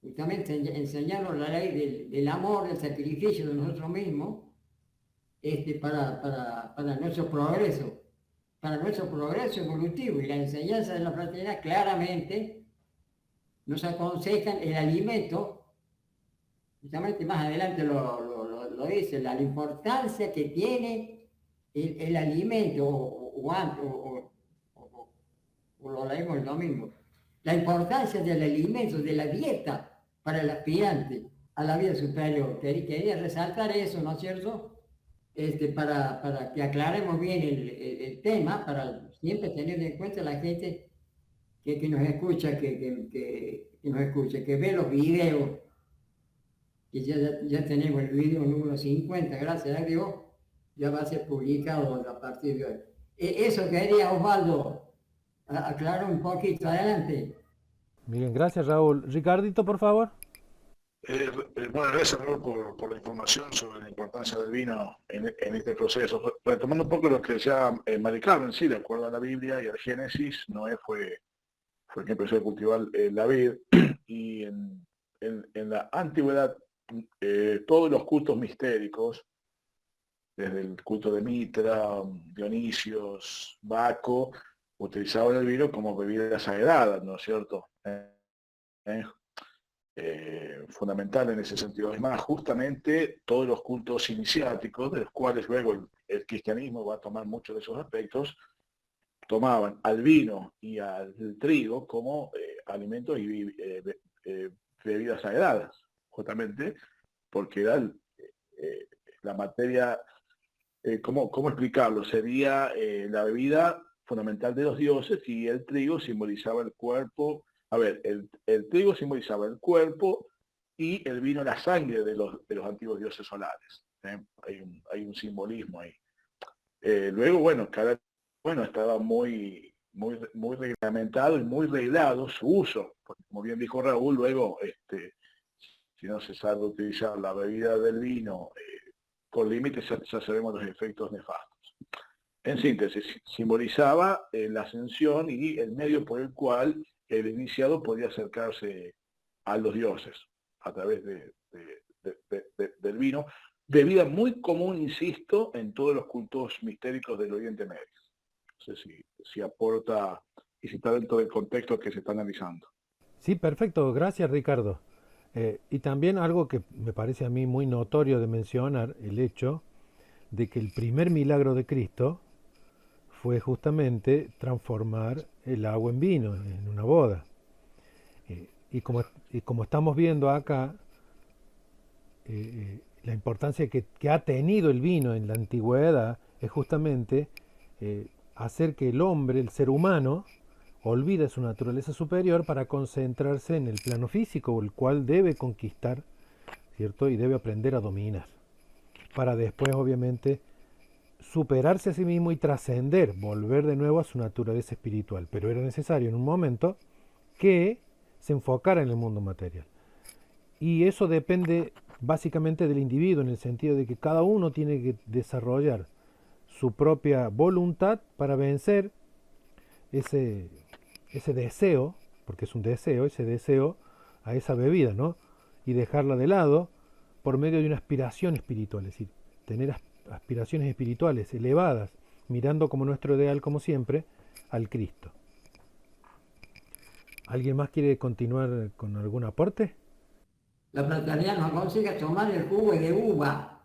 Justamente enseñarnos la ley del amor, del sacrificio de nosotros mismos, para nuestro progreso evolutivo. Y la enseñanza de la fraternidad claramente nos aconsejan el alimento, justamente más adelante lo dice, la importancia que tiene el alimento, o lo leemos el domingo, la importancia del alimento, de la dieta para el aspirante a la vida superior. Quería resaltar eso, ¿no es cierto? Para que aclaremos bien el tema, para siempre tener en cuenta la gente que nos escucha, que nos escucha, que ve los videos, que ya tenemos el video número 50, gracias a Dios, ya va a ser publicado a partir de hoy. Eso quería, Osvaldo, aclarar un poquito. Adelante. Bien, gracias, Raúl. Ricardito, por favor. Bueno, gracias, Raúl, por la información sobre la importancia del vino en este proceso. Retomando un poco lo que decía Mari Carmen, sí, de acuerdo a la Biblia y al Génesis, Noé fue quien empezó a cultivar la vid, y en la antigüedad todos los cultos mistéricos, desde el culto de Mitra, Dionisios, Baco, utilizaban el vino como bebida sagrada, ¿no es cierto? Fundamental en ese sentido. Es más, justamente todos los cultos iniciáticos, de los cuales luego el cristianismo va a tomar muchos de esos aspectos, tomaban al vino y al trigo como alimentos y bebidas sagradas, justamente porque era la materia, ¿cómo explicarlo? Sería la bebida fundamental de los dioses, y el trigo simbolizaba el cuerpo. A ver, el trigo simbolizaba el cuerpo y el vino la sangre de los antiguos dioses solares. Hay un simbolismo ahí. Luego, bueno, estaba muy muy reglamentado y muy reglado su uso, porque como bien dijo Raúl, luego si no se sabe utilizar la bebida del vino con límites, ya sabemos los efectos nefastos. En síntesis, simbolizaba la ascensión y el medio por el cual el iniciado podía acercarse a los dioses a través del vino, bebida muy común, insisto, en todos los cultos mistéricos del Oriente Medio. No sé si aporta y si está dentro del contexto que se está analizando. Sí, perfecto, gracias Ricardo. Y también algo que me parece a mí muy notorio de mencionar, el hecho de que el primer milagro de Cristo fue justamente transformar el agua en vino en una boda. Y como estamos viendo acá, la importancia que ha tenido el vino en la antigüedad es justamente hacer que el hombre, el ser humano, olvide su naturaleza superior para concentrarse en el plano físico, el cual debe conquistar, ¿cierto? Y debe aprender a dominar, para después, obviamente, superarse a sí mismo y trascender, volver de nuevo a su naturaleza espiritual. Pero era necesario en un momento que se enfocara en el mundo material. Y eso depende básicamente del individuo, en el sentido de que cada uno tiene que desarrollar su propia voluntad para vencer ese deseo, porque es un deseo, ese deseo a esa bebida, ¿no? Y dejarla de lado por medio de una aspiración espiritual, es decir, tener aspiraciones espirituales elevadas, mirando como nuestro ideal, como siempre, al Cristo. ¿Alguien más quiere continuar con algún aporte? La fraternidad nos aconseja tomar el jugo de uva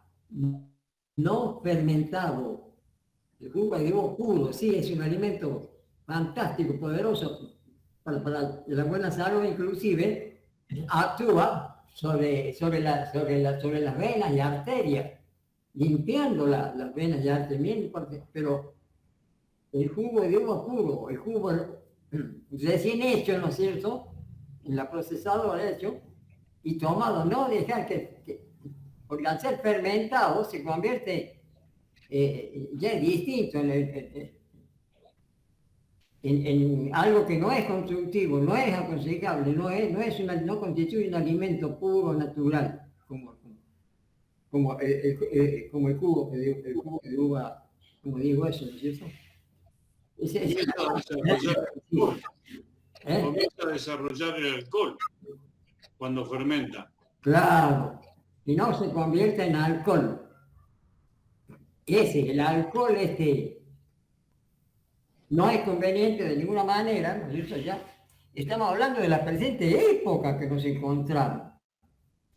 no fermentado. El jugo de uva puro, sí, es un alimento fantástico, poderoso para la buena salud, inclusive actúa sobre las venas y arterias, limpiando las venas y arterias, pero el jugo de uva puro, el jugo recién hecho, ¿no es cierto?, en la procesadora hecho, y tomado, no dejar porque al ser fermentado se convierte ya distinto en algo que no es constructivo, no es aconsejable, no constituye un alimento puro, natural, como el jugo de uva, como digo eso, ¿no es cierto? Comienza a desarrollar el alcohol cuando fermenta. Claro, y no se convierte en alcohol. El alcohol no es conveniente de ninguna manera, ¿no es cierto? Ya estamos hablando de la presente época que nos encontramos.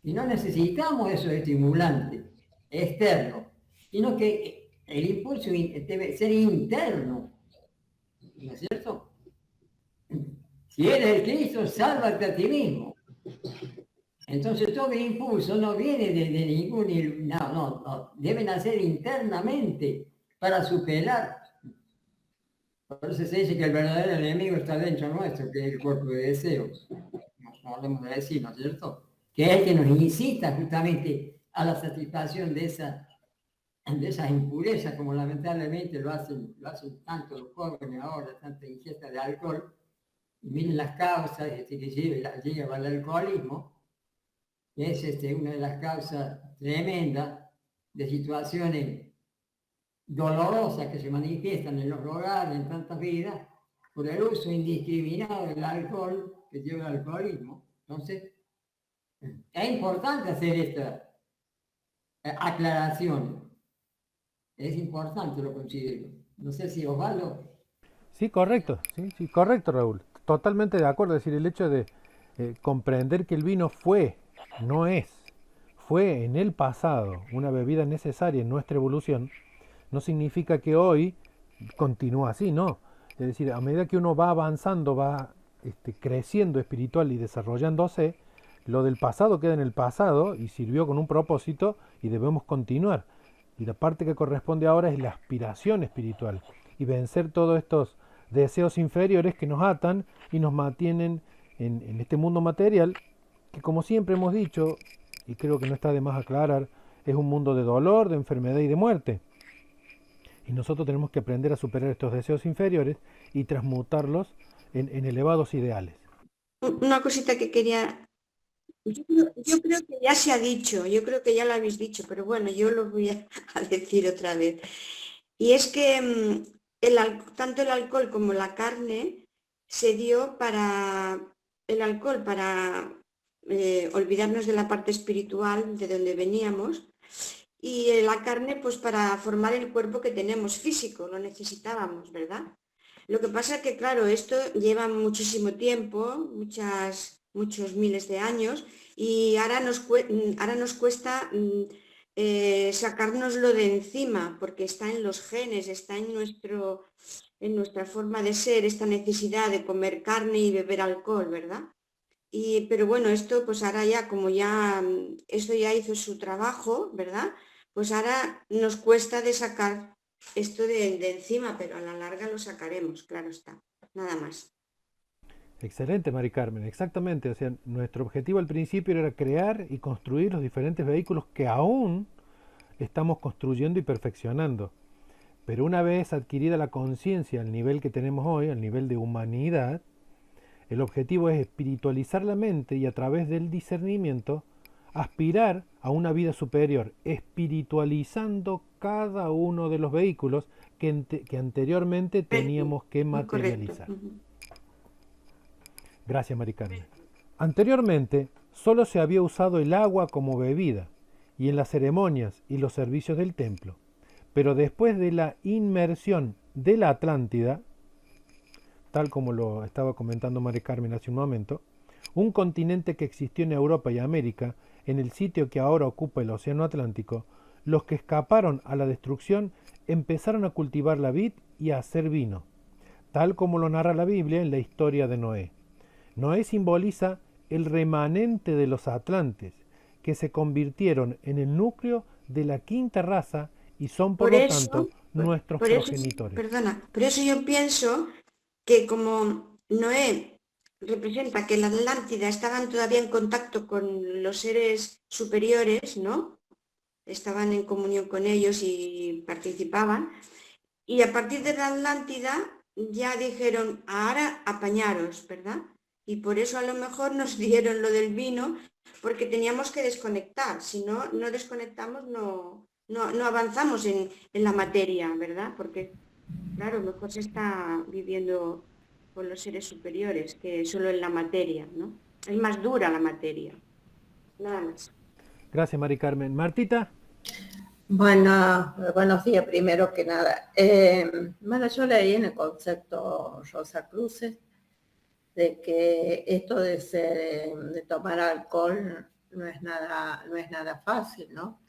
Y no necesitamos esos estimulantes externos, sino que el impulso debe ser interno, ¿no es cierto? Si eres el Cristo, sálvate a ti mismo. Entonces todo impulso no viene de ningún... No, debe nacer internamente para superar. Por eso se dice que el verdadero enemigo está dentro nuestro, que es el cuerpo de deseos. No hablemos de decir, ¿no es cierto? Que es el que nos incita justamente a la satisfacción de esas impurezas, como lamentablemente lo hacen tanto los jóvenes ahora, tanta ingesta de alcohol. Y miren las causas que lleva al alcoholismo, que es una de las causas tremendas de situaciones dolorosas que se manifiestan en los hogares, en tantas vidas, por el uso indiscriminado del alcohol que lleva al alcoholismo. Entonces, es importante hacer esta aclaración. Es importante, lo considero. No sé si Osvaldo... Sí, correcto, sí, correcto, Raúl. Totalmente de acuerdo. Es decir, el hecho de comprender que el vino fue en el pasado una bebida necesaria en nuestra evolución, no significa que hoy continúa así, no. Es decir, a medida que uno va avanzando, va creciendo espiritual y desarrollándose, lo del pasado queda en el pasado y sirvió con un propósito y debemos continuar. Y la parte que corresponde ahora es la aspiración espiritual y vencer todos estos deseos inferiores que nos atan y nos mantienen en este mundo material, que como siempre hemos dicho, y creo que no está de más aclarar, es un mundo de dolor, de enfermedad y de muerte. Y nosotros tenemos que aprender a superar estos deseos inferiores y transmutarlos en elevados ideales. Una cosita que quería... Yo creo que ya se ha dicho, yo creo que ya lo habéis dicho, pero bueno, yo lo voy a decir otra vez. Y es que tanto el alcohol como la carne se dio para el alcohol, para olvidarnos de la parte espiritual, de donde veníamos, y la carne pues para formar el cuerpo que tenemos físico, lo necesitábamos, ¿verdad? Lo que pasa es que, claro, esto lleva muchísimo tiempo, muchos miles de años, y ahora nos cuesta sacárnoslo de encima, porque está en los genes, está en nuestra forma de ser, esta necesidad de comer carne y beber alcohol, ¿verdad? Pero bueno, esto pues ahora ya, como esto ya hizo su trabajo, ¿verdad? Pues ahora nos cuesta de sacar esto de encima, pero a la larga lo sacaremos, claro está, nada más. Excelente, Mari Carmen, exactamente. O sea, nuestro objetivo al principio era crear y construir los diferentes vehículos que aún estamos construyendo y perfeccionando. Pero una vez adquirida la conciencia al nivel que tenemos hoy, al nivel de humanidad, el objetivo es espiritualizar la mente y a través del discernimiento aspirar a una vida superior, espiritualizando cada uno de los vehículos que anteriormente teníamos que materializar. Gracias, Mari Carmen. Anteriormente, solo se había usado el agua como bebida y en las ceremonias y los servicios del templo. Pero después de la inmersión de la Atlántida, tal como lo estaba comentando Mari Carmen hace un momento, un continente que existió en Europa y América, en el sitio que ahora ocupa el Océano Atlántico, los que escaparon a la destrucción empezaron a cultivar la vid y a hacer vino, tal como lo narra la Biblia en la historia de Noé. Noé simboliza el remanente de los atlantes, que se convirtieron en el núcleo de la quinta raza y son por lo tanto nuestros progenitores. Por eso yo pienso que como Noé representa que la Atlántida estaban todavía en contacto con los seres superiores, ¿no? Estaban en comunión con ellos y participaban. Y a partir de la Atlántida ya dijeron, ahora apañaros, ¿verdad? Y por eso a lo mejor nos dieron lo del vino, porque teníamos que desconectar. Si no desconectamos, no avanzamos en la materia, ¿verdad? Porque, claro, mejor se está viviendo con los seres superiores que solo en la materia, ¿no? Es más dura la materia. Nada más. Gracias, Mari Carmen. Martita. Bueno, buenos días, primero que nada. Bueno, yo leí en el concepto Rosacruces de que esto de tomar alcohol no es nada fácil, ¿no?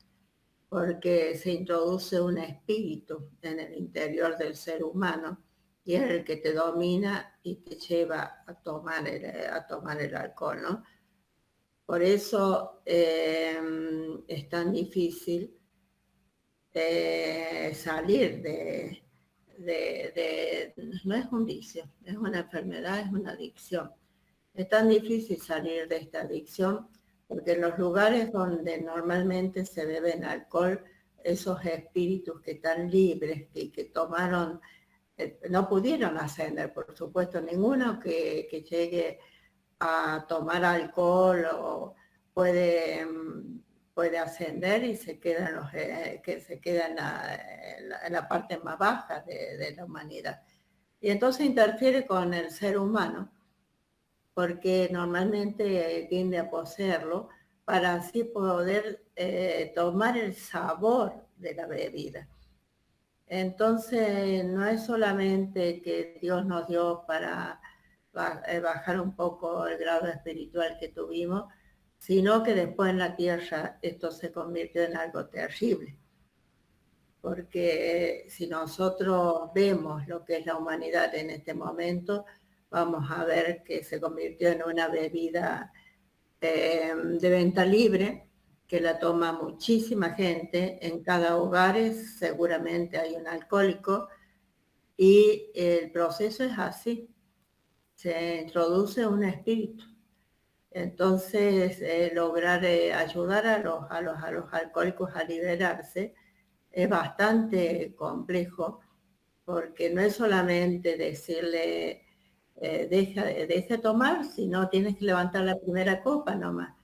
Porque se introduce un espíritu en el interior del ser humano y es el que te domina y te lleva a tomar el alcohol, ¿no? Por eso es tan difícil salir no es un vicio, es una enfermedad, es una adicción. Es tan difícil salir de esta adicción porque en los lugares donde normalmente se beben alcohol, esos espíritus que están libres y que tomaron, no pudieron ascender, por supuesto, ninguno que llegue a tomar alcohol o puede ascender y se queda en la parte más baja de la humanidad. Y entonces interfiere con el ser humano, porque normalmente tiende a poseerlo para así poder tomar el sabor de la bebida. Entonces no es solamente que Dios nos dio para bajar un poco el grado espiritual que tuvimos, sino que después en la tierra esto se convirtió en algo terrible. Porque si nosotros vemos lo que es la humanidad en este momento, vamos a ver que se convirtió en una bebida de venta libre, que la toma muchísima gente. En cada hogar seguramente hay un alcohólico y el proceso es así. Se introduce un espíritu. Entonces, lograr ayudar a los alcohólicos a liberarse es bastante complejo, porque no es solamente decirle deja tomar, sino tienes que levantar la primera copa nomás.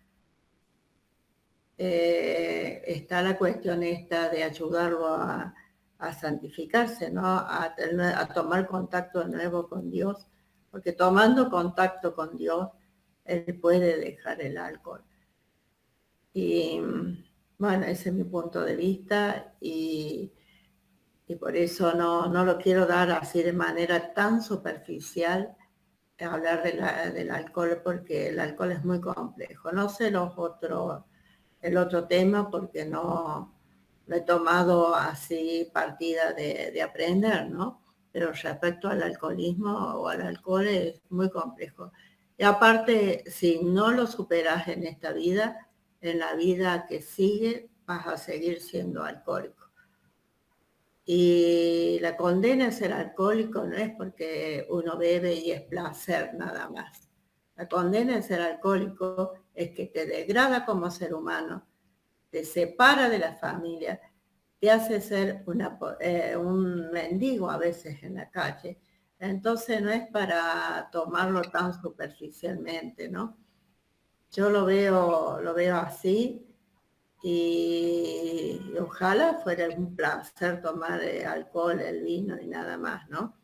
Está la cuestión esta de ayudarlo a santificarse, ¿no? A tomar contacto de nuevo con Dios, porque tomando contacto con Dios, él puede dejar el alcohol. Y bueno, ese es mi punto de vista y por eso no lo quiero dar así de manera tan superficial, hablar del alcohol, porque el alcohol es muy complejo. No sé el otro tema porque no he tomado así partida de aprender, ¿no? Pero respecto al alcoholismo o al alcohol es muy complejo. Y aparte, si no lo superas en esta vida, en la vida que sigue vas a seguir siendo alcohólico. Y la condena a ser alcohólico no es porque uno bebe y es placer nada más. La condena a ser alcohólico es que te degrada como ser humano, te separa de la familia, te hace ser un mendigo a veces en la calle. Entonces no es para tomarlo tan superficialmente, ¿no? Yo lo veo así y ojalá fuera un placer tomar alcohol, el vino y nada más, ¿no?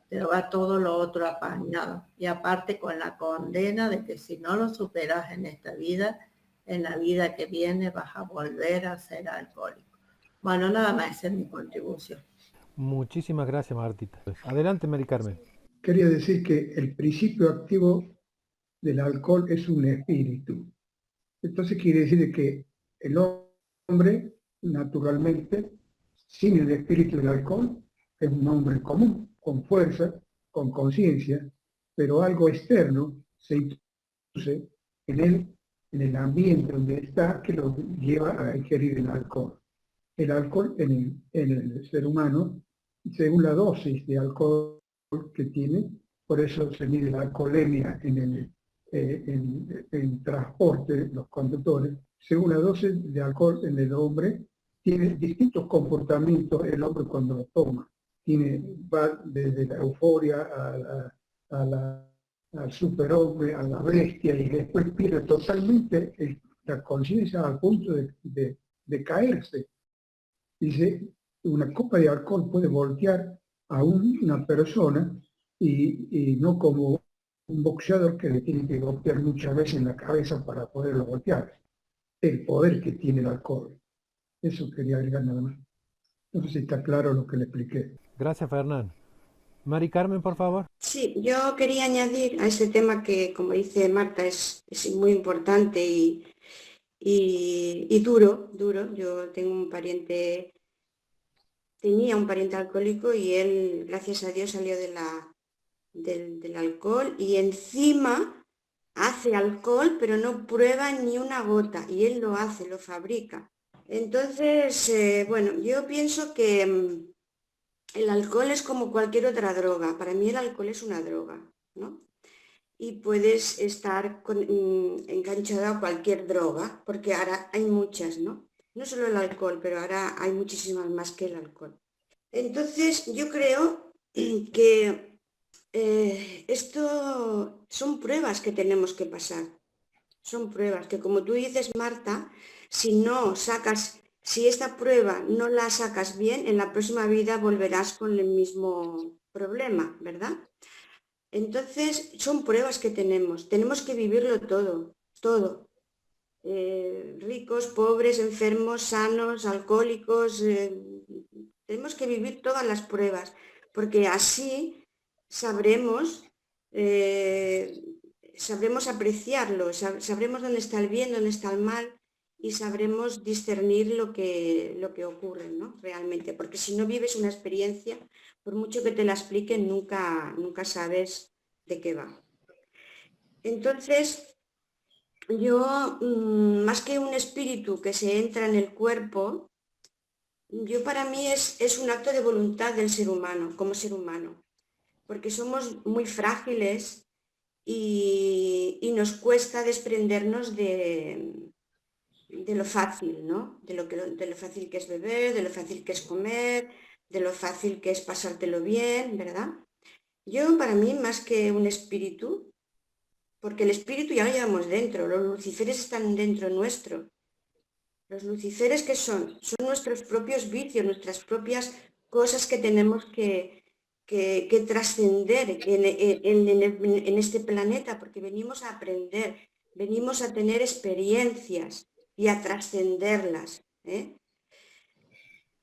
Pero va todo lo otro apañado. Y aparte con la condena de que si no lo superas en esta vida, en la vida que viene vas a volver a ser alcohólico. Bueno, nada más, esa es mi contribución. Muchísimas gracias, Martita. Adelante, Mari Carmen. Quería decir que el principio activo del alcohol es un espíritu. Entonces quiere decir que el hombre, naturalmente, sin el espíritu del alcohol, es un hombre común, con fuerza, con conciencia, pero algo externo se introduce en el ambiente donde está, que lo lleva a ingerir el alcohol. El alcohol en el ser humano, según la dosis de alcohol que tiene, por eso se mide la alcoholemia en transporte, los conductores, según la dosis de alcohol en el hombre, tiene distintos comportamientos el hombre cuando lo toma. Va desde la euforia al superhombre, a la bestia, y después pierde totalmente la conciencia al punto de caerse. Dice, una copa de alcohol puede voltear a una persona y no como un boxeador que le tiene que golpear muchas veces en la cabeza para poderlo golpear. El poder que tiene el alcohol. Eso quería agregar nada más. No sé si está claro lo que le expliqué. Gracias, Fernán. Mari Carmen, por favor. Sí, yo quería añadir a ese tema que, como dice Marta, es muy importante y duro. Yo tenía un pariente alcohólico y él, gracias a Dios, salió del alcohol y encima hace alcohol, pero no prueba ni una gota, y él lo hace, lo fabrica. Entonces, bueno, yo pienso que el alcohol es como cualquier otra droga. Para mí el alcohol es una droga, ¿no? Y puedes estar enganchado a cualquier droga, porque ahora hay muchas, ¿no? No solo el alcohol, pero ahora hay muchísimas más que el alcohol. Entonces, yo creo que esto son pruebas que tenemos que pasar. Son pruebas que, como tú dices, Marta, si esta prueba no la sacas bien, en la próxima vida volverás con el mismo problema, ¿verdad? Entonces, son pruebas que tenemos que vivirlo todo. Ricos, pobres, enfermos, sanos, alcohólicos, tenemos que vivir todas las pruebas, porque así sabremos apreciarlo, sabremos dónde está el bien, dónde está el mal, y sabremos discernir lo que ocurre, ¿no? Realmente, porque si no vives una experiencia, por mucho que te la expliquen, nunca sabes de qué va. Entonces, yo, más que un espíritu que se entra en el cuerpo, para mí es un acto de voluntad del ser humano, como ser humano, porque somos muy frágiles y nos cuesta desprendernos de de lo fácil, ¿no? De lo fácil que es beber, de lo fácil que es comer, de lo fácil que es pasártelo bien, ¿verdad? Yo, para mí, más que un espíritu, porque el espíritu ya lo llevamos dentro, los luciferes están dentro nuestro. Los luciferes, ¿qué son? Son nuestros propios vicios, nuestras propias cosas que tenemos que trascender en este planeta, porque venimos a aprender, venimos a tener experiencias y a trascenderlas.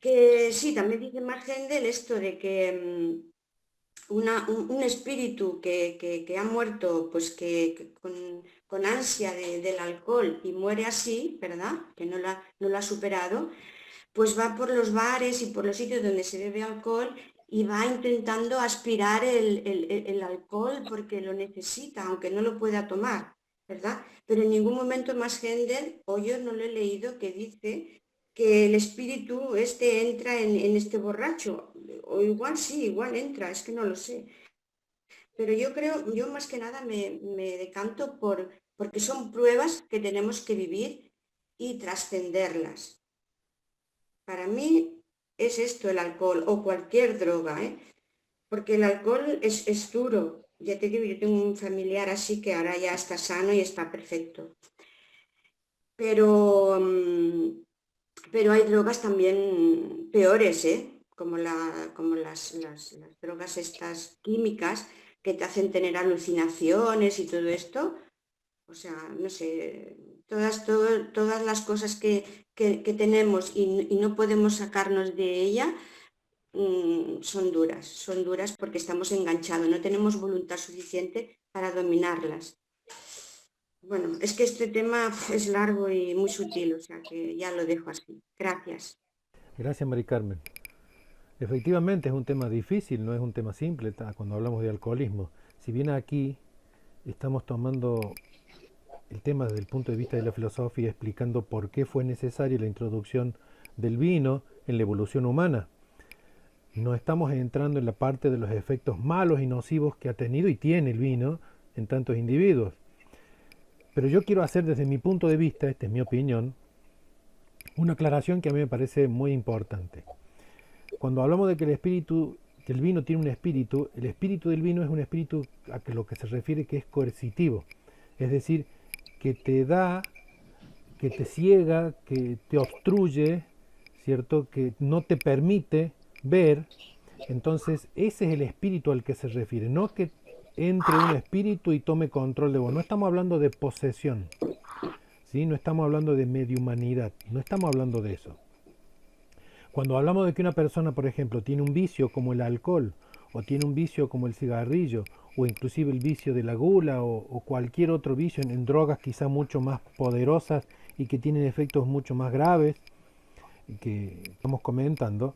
Que sí, también dice Mark Hendel esto de que un espíritu que ha muerto pues con ansia del alcohol y muere así, ¿verdad? Que no lo ha superado, pues va por los bares y por los sitios donde se bebe alcohol y va intentando aspirar el alcohol porque lo necesita, aunque no lo pueda tomar, ¿verdad? Pero en ningún momento más Hendel, o yo no lo he leído, que dice que el espíritu entra en este borracho, o igual sí, igual entra, es que no lo sé. Pero yo más que nada me decanto porque son pruebas que tenemos que vivir y trascenderlas. Para mí es esto el alcohol o cualquier droga, porque el alcohol es duro. Ya te digo, yo tengo un familiar así que ahora ya está sano y está perfecto. Pero hay drogas también peores, como las drogas estas químicas que te hacen tener alucinaciones y todo esto. O sea, no sé, todas las cosas que tenemos y no podemos sacarnos de ella son duras porque estamos enganchados, no tenemos voluntad suficiente para dominarlas. Bueno, es que este tema es largo y muy sutil, o sea que ya lo dejo así. Gracias. Gracias, Mari Carmen. Efectivamente es un tema difícil, no es un tema simple cuando hablamos de alcoholismo. Si bien aquí estamos tomando el tema desde el punto de vista de la filosofía, explicando por qué fue necesaria la introducción del vino en la evolución humana, no estamos entrando en la parte de los efectos malos y nocivos que ha tenido y tiene el vino en tantos individuos. Pero yo quiero hacer desde mi punto de vista, esta es mi opinión, una aclaración que a mí me parece muy importante. Cuando hablamos de que el vino tiene un espíritu, el espíritu del vino es un espíritu a lo que se refiere que es coercitivo, es decir, que te da, que te ciega, que te obstruye, ¿cierto? Que no te permite ver. Entonces ese es el espíritu al que se refiere, no que entre un espíritu y tome control de vos. No estamos hablando de posesión, ¿sí? No estamos hablando de mediumanidad, no estamos hablando de eso. Cuando hablamos de que una persona, por ejemplo, tiene un vicio como el alcohol, o tiene un vicio como el cigarrillo, o inclusive el vicio de la gula, o cualquier otro vicio en drogas quizá mucho más poderosas y que tienen efectos mucho más graves, que estamos comentando,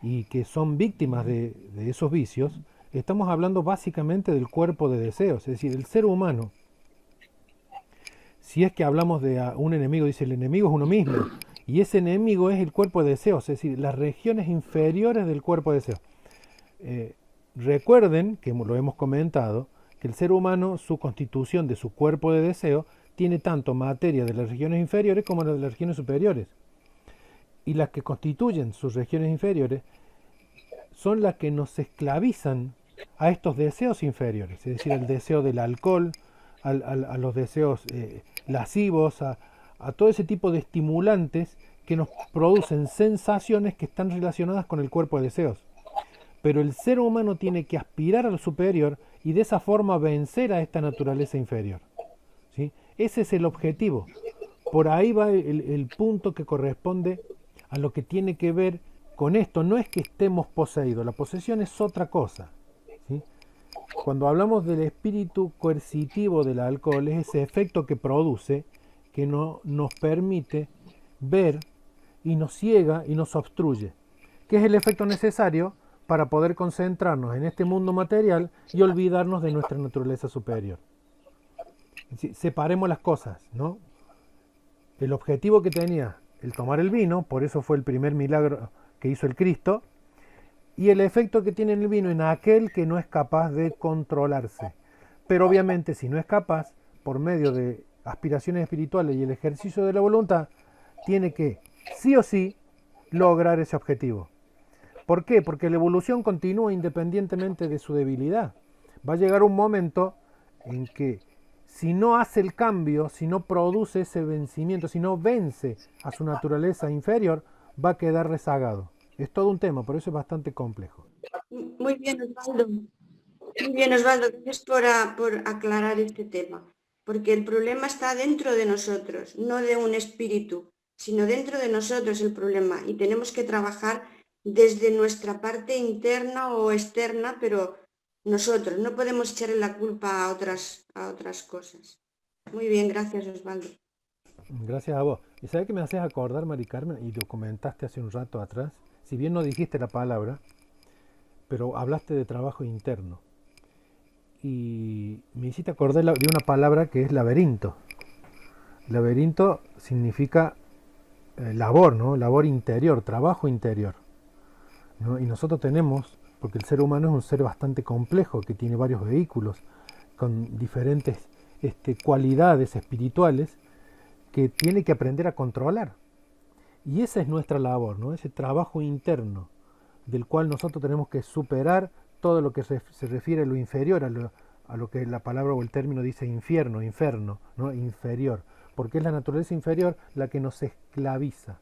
y que son víctimas de esos vicios, estamos hablando básicamente del cuerpo de deseos, es decir, el ser humano. Si es que hablamos de un enemigo, dice el enemigo es uno mismo, y ese enemigo es el cuerpo de deseos, es decir, las regiones inferiores del cuerpo de deseos. Recuerden, que lo hemos comentado, que el ser humano, su constitución de su cuerpo de deseo, tiene tanto materia de las regiones inferiores como de las regiones superiores. Y las que constituyen sus regiones inferiores son las que nos esclavizan a estos deseos inferiores, es decir, al deseo del alcohol, a los deseos lascivos, a todo ese tipo de estimulantes que nos producen sensaciones que están relacionadas con el cuerpo de deseos. Pero el ser humano tiene que aspirar al superior y de esa forma vencer a esta naturaleza inferior, ¿sí? Ese es el objetivo. Por ahí va el punto que corresponde a lo que tiene que ver con esto. No es que estemos poseídos, la posesión es otra cosa, ¿sí? Cuando hablamos del espíritu coercitivo del alcohol, es ese efecto que produce, que no nos permite ver y nos ciega y nos obstruye, que es el efecto necesario para poder concentrarnos en este mundo material y olvidarnos de nuestra naturaleza superior. Separemos las cosas, ¿no? El objetivo que tenía el tomar el vino, por eso fue el primer milagro que hizo el Cristo, y el efecto que tiene el vino en aquel que no es capaz de controlarse. Pero obviamente si no es capaz, por medio de aspiraciones espirituales y el ejercicio de la voluntad, tiene que, sí o sí, lograr ese objetivo. ¿Por qué? Porque la evolución continúa independientemente de su debilidad. Va a llegar un momento en que si no hace el cambio, si no produce ese vencimiento, si no vence a su naturaleza inferior, va a quedar rezagado. Es todo un tema, por eso es bastante complejo. Muy bien, Osvaldo. Muy bien, Osvaldo, gracias por aclarar este tema. Porque el problema está dentro de nosotros, no de un espíritu, sino dentro de nosotros el problema. Y tenemos que trabajar desde nuestra parte interna o externa, pero nosotros no podemos echarle la culpa a otras cosas. Muy bien, gracias, Osvaldo. Gracias a vos. ¿Y sabes qué me haces acordar, Mari Carmen? Y lo comentaste hace un rato atrás. Si bien no dijiste la palabra, pero hablaste de trabajo interno. Y me hiciste acordar de una palabra que es laberinto. Laberinto significa labor, ¿no? Labor interior, trabajo interior, ¿no? Y nosotros tenemos, porque el ser humano es un ser bastante complejo, que tiene varios vehículos, con diferentes cualidades espirituales, que tiene que aprender a controlar. Y esa es nuestra labor, ¿no? Ese trabajo interno, del cual nosotros tenemos que superar todo lo que se refiere a lo inferior, a lo que la palabra o el término dice infierno, inferno, ¿no? Inferior, porque es la naturaleza inferior la que nos esclaviza,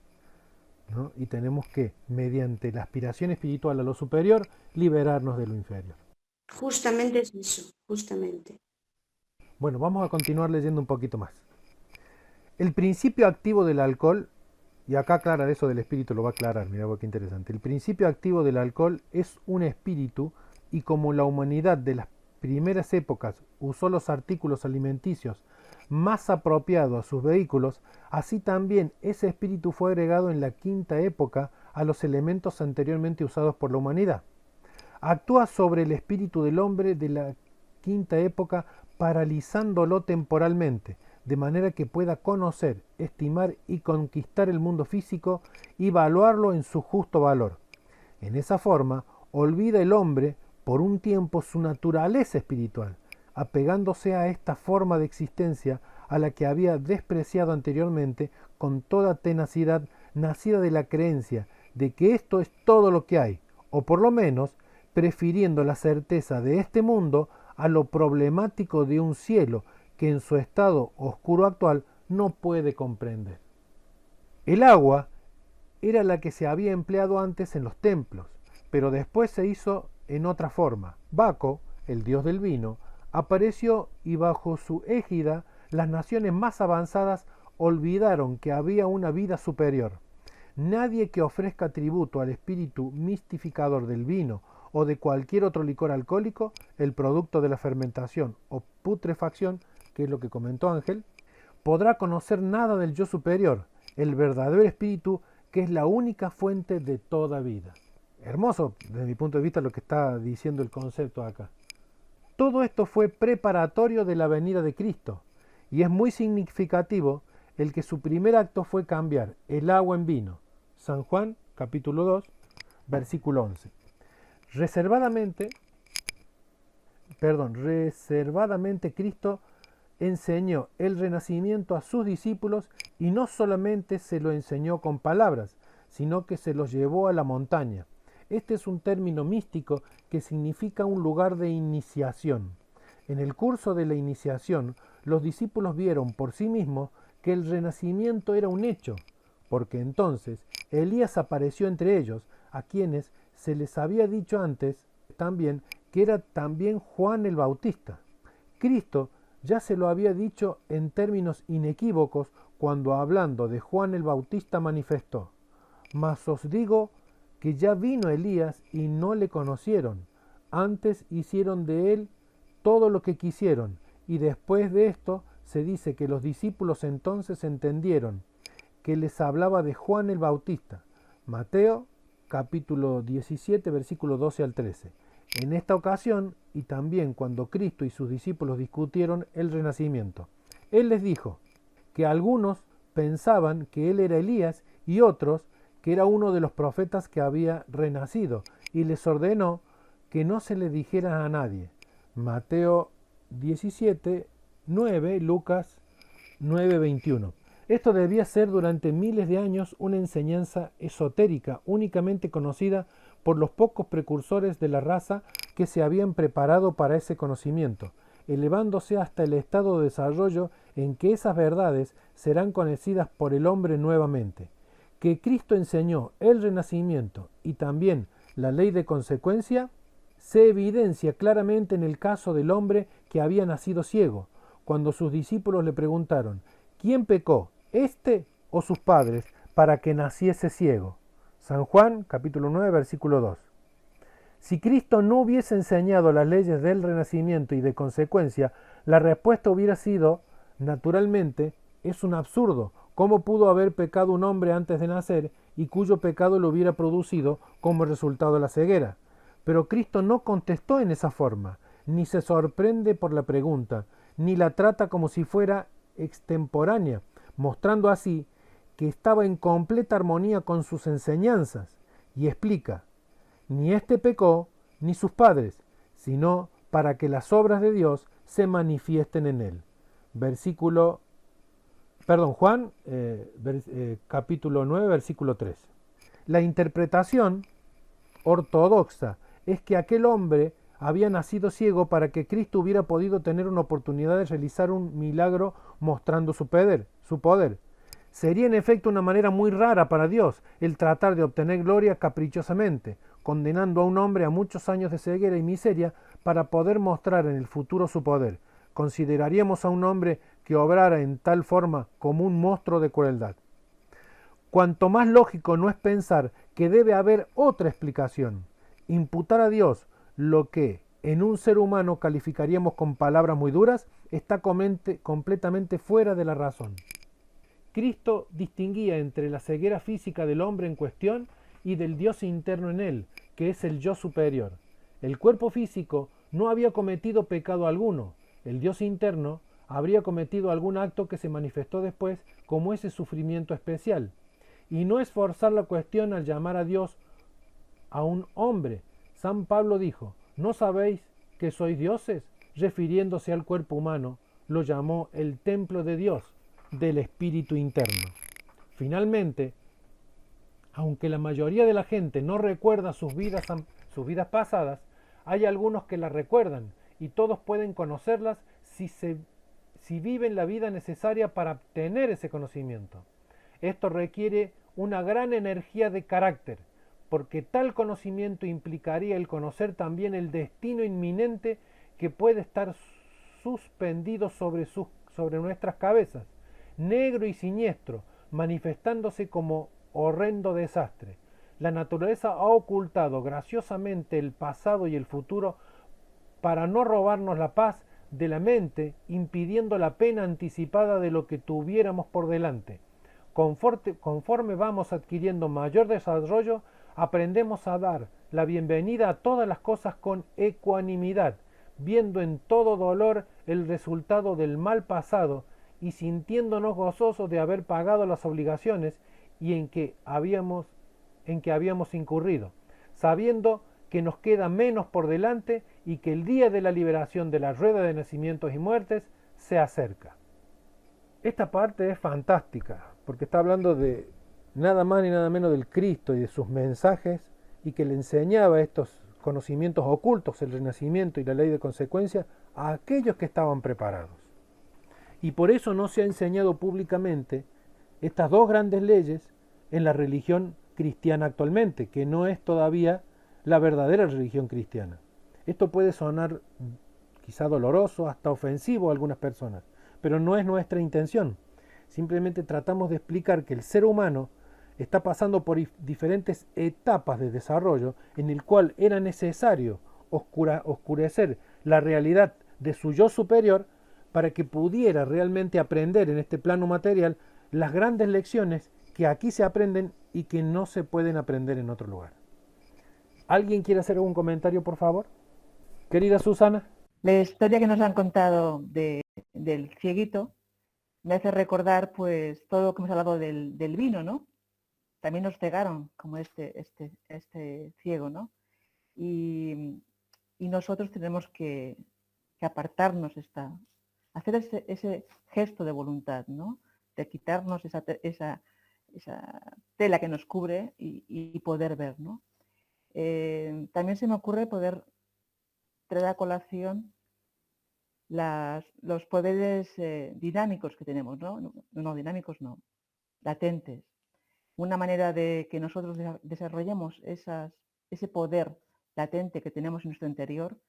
¿no? Y tenemos que, mediante la aspiración espiritual a lo superior, liberarnos de lo inferior. Justamente es eso, justamente. Bueno, vamos a continuar leyendo un poquito más. El principio activo del alcohol, y acá aclara eso del espíritu, lo va a aclarar, mira qué interesante. El principio activo del alcohol es un espíritu, y como la humanidad de las primeras épocas usó los artículos alimenticios más apropiados a sus vehículos, así también ese espíritu fue agregado en la quinta época a los elementos anteriormente usados por la humanidad. Actúa sobre el espíritu del hombre de la quinta época, paralizándolo temporalmente, de manera que pueda conocer, estimar y conquistar el mundo físico y evaluarlo en su justo valor. En esa forma, olvida el hombre por un tiempo su naturaleza espiritual, apegándose a esta forma de existencia a la que había despreciado anteriormente con toda tenacidad, nacida de la creencia de que esto es todo lo que hay, o por lo menos prefiriendo la certeza de este mundo a lo problemático de un cielo que en su estado oscuro actual no puede comprender. El agua era la que se había empleado antes en los templos, pero después se hizo en otra forma. Baco, el dios del vino, apareció y bajo su égida las naciones más avanzadas olvidaron que había una vida superior. Nadie que ofrezca tributo al espíritu mistificador del vino o de cualquier otro licor alcohólico, el producto de la fermentación o putrefacción, que es lo que comentó Ángel, podrá conocer nada del yo superior, el verdadero espíritu que es la única fuente de toda vida. Hermoso, desde mi punto de vista, lo que está diciendo el concepto acá. Todo esto fue preparatorio de la venida de Cristo, y es muy significativo el que su primer acto fue cambiar el agua en vino. San Juan, capítulo 2, versículo 11. Reservadamente Cristo enseñó el renacimiento a sus discípulos, y no solamente se lo enseñó con palabras, sino que se los llevó a la montaña. Este es un término místico que significa un lugar de iniciación. En el curso de la iniciación, los discípulos vieron por sí mismos que el renacimiento era un hecho, porque entonces Elías apareció entre ellos, a quienes se les había dicho antes también que era también Juan el Bautista. Cristo ya se lo había dicho en términos inequívocos cuando, hablando de Juan el Bautista, manifestó: «Mas os digo que ya vino Elías y no le conocieron, antes hicieron de él todo lo que quisieron». Y después de esto se dice que los discípulos entonces entendieron que les hablaba de Juan el Bautista. Mateo capítulo 17 versículos 12 al 13. En esta ocasión, y también cuando Cristo y sus discípulos discutieron el renacimiento, Él les dijo que algunos pensaban que Él era Elías y otros que era uno de los profetas que había renacido, y les ordenó que no se le dijera a nadie. Mateo 17, 9, Lucas 9, 21. Esto debía ser durante miles de años una enseñanza esotérica, únicamente conocida por los pocos precursores de la raza que se habían preparado para ese conocimiento, elevándose hasta el estado de desarrollo en que esas verdades serán conocidas por el hombre nuevamente. Que Cristo enseñó el renacimiento y también la ley de consecuencia se evidencia claramente en el caso del hombre que había nacido ciego, cuando sus discípulos le preguntaron: ¿quién pecó, este o sus padres, para que naciese ciego? San Juan, capítulo 9, versículo 2. Si Cristo no hubiese enseñado las leyes del renacimiento y de consecuencia, la respuesta hubiera sido, naturalmente, es un absurdo. ¿Cómo pudo haber pecado un hombre antes de nacer y cuyo pecado lo hubiera producido como resultado la ceguera? Pero Cristo no contestó en esa forma, ni se sorprende por la pregunta, ni la trata como si fuera extemporánea, mostrando así que estaba en completa armonía con sus enseñanzas, y explica: ni éste pecó, ni sus padres, sino para que las obras de Dios se manifiesten en él. Juan, capítulo 9, versículo 3. La interpretación ortodoxa es que aquel hombre había nacido ciego para que Cristo hubiera podido tener una oportunidad de realizar un milagro mostrando su poder. Sería en efecto una manera muy rara para Dios el tratar de obtener gloria caprichosamente, condenando a un hombre a muchos años de ceguera y miseria para poder mostrar en el futuro su poder. Consideraríamos a un hombre que obrara en tal forma como un monstruo de crueldad. Cuanto más lógico no es pensar que debe haber otra explicación. Imputar a Dios lo que en un ser humano calificaríamos con palabras muy duras está completamente fuera de la razón. Cristo distinguía entre la ceguera física del hombre en cuestión y del Dios interno en él, que es el yo superior. El cuerpo físico no había cometido pecado alguno. El Dios interno habría cometido algún acto que se manifestó después como ese sufrimiento especial. Y no es forzar la cuestión al llamar a Dios a un hombre. San Pablo dijo: ¿no sabéis que sois dioses? Refiriéndose al cuerpo humano, lo llamó el templo de Dios, del espíritu interno. Finalmente, aunque la mayoría de la gente no recuerda sus vidas pasadas, hay algunos que las recuerdan y todos pueden conocerlas si viven la vida necesaria para obtener ese conocimiento. Esto requiere una gran energía de carácter, porque tal conocimiento implicaría el conocer también el destino inminente que puede estar suspendido sobre nuestras cabezas, negro y siniestro, manifestándose como horrendo desastre. La naturaleza ha ocultado graciosamente el pasado y el futuro para no robarnos la paz de la mente, impidiendo la pena anticipada de lo que tuviéramos por delante. Conforme vamos adquiriendo mayor desarrollo, aprendemos a dar la bienvenida a todas las cosas con ecuanimidad, viendo en todo dolor el resultado del mal pasado y sintiéndonos gozosos de haber pagado las obligaciones y en que habíamos incurrido, sabiendo que nos queda menos por delante y que el día de la liberación de la rueda de nacimientos y muertes se acerca. Esta parte es fantástica, porque está hablando de nada más ni nada menos del Cristo y de sus mensajes, y que le enseñaba estos conocimientos ocultos, el renacimiento y la ley de consecuencia, a aquellos que estaban preparados. Y por eso no se ha enseñado públicamente estas dos grandes leyes en la religión cristiana actualmente, que no es todavía la verdadera religión cristiana. Esto puede sonar quizá doloroso, hasta ofensivo a algunas personas, pero no es nuestra intención. Simplemente tratamos de explicar que el ser humano está pasando por diferentes etapas de desarrollo en el cual era necesario oscurecer la realidad de su yo superior para que pudiera realmente aprender en este plano material las grandes lecciones que aquí se aprenden y que no se pueden aprender en otro lugar. ¿Alguien quiere hacer algún comentario, por favor? Querida Susana. La historia que nos han contado del cieguito me hace recordar pues todo lo que hemos hablado del vino, ¿no? También nos cegaron como este ciego, ¿no? Y nosotros tenemos que apartarnos, hacer ese gesto de voluntad, ¿no? de quitarnos esa tela que nos cubre y poder ver, ¿no? También se me ocurre poder traer a colación los poderes dinámicos que tenemos, ¿no? No, dinámicos no, latentes. Una manera de que nosotros desarrollemos ese poder latente que tenemos en nuestro interior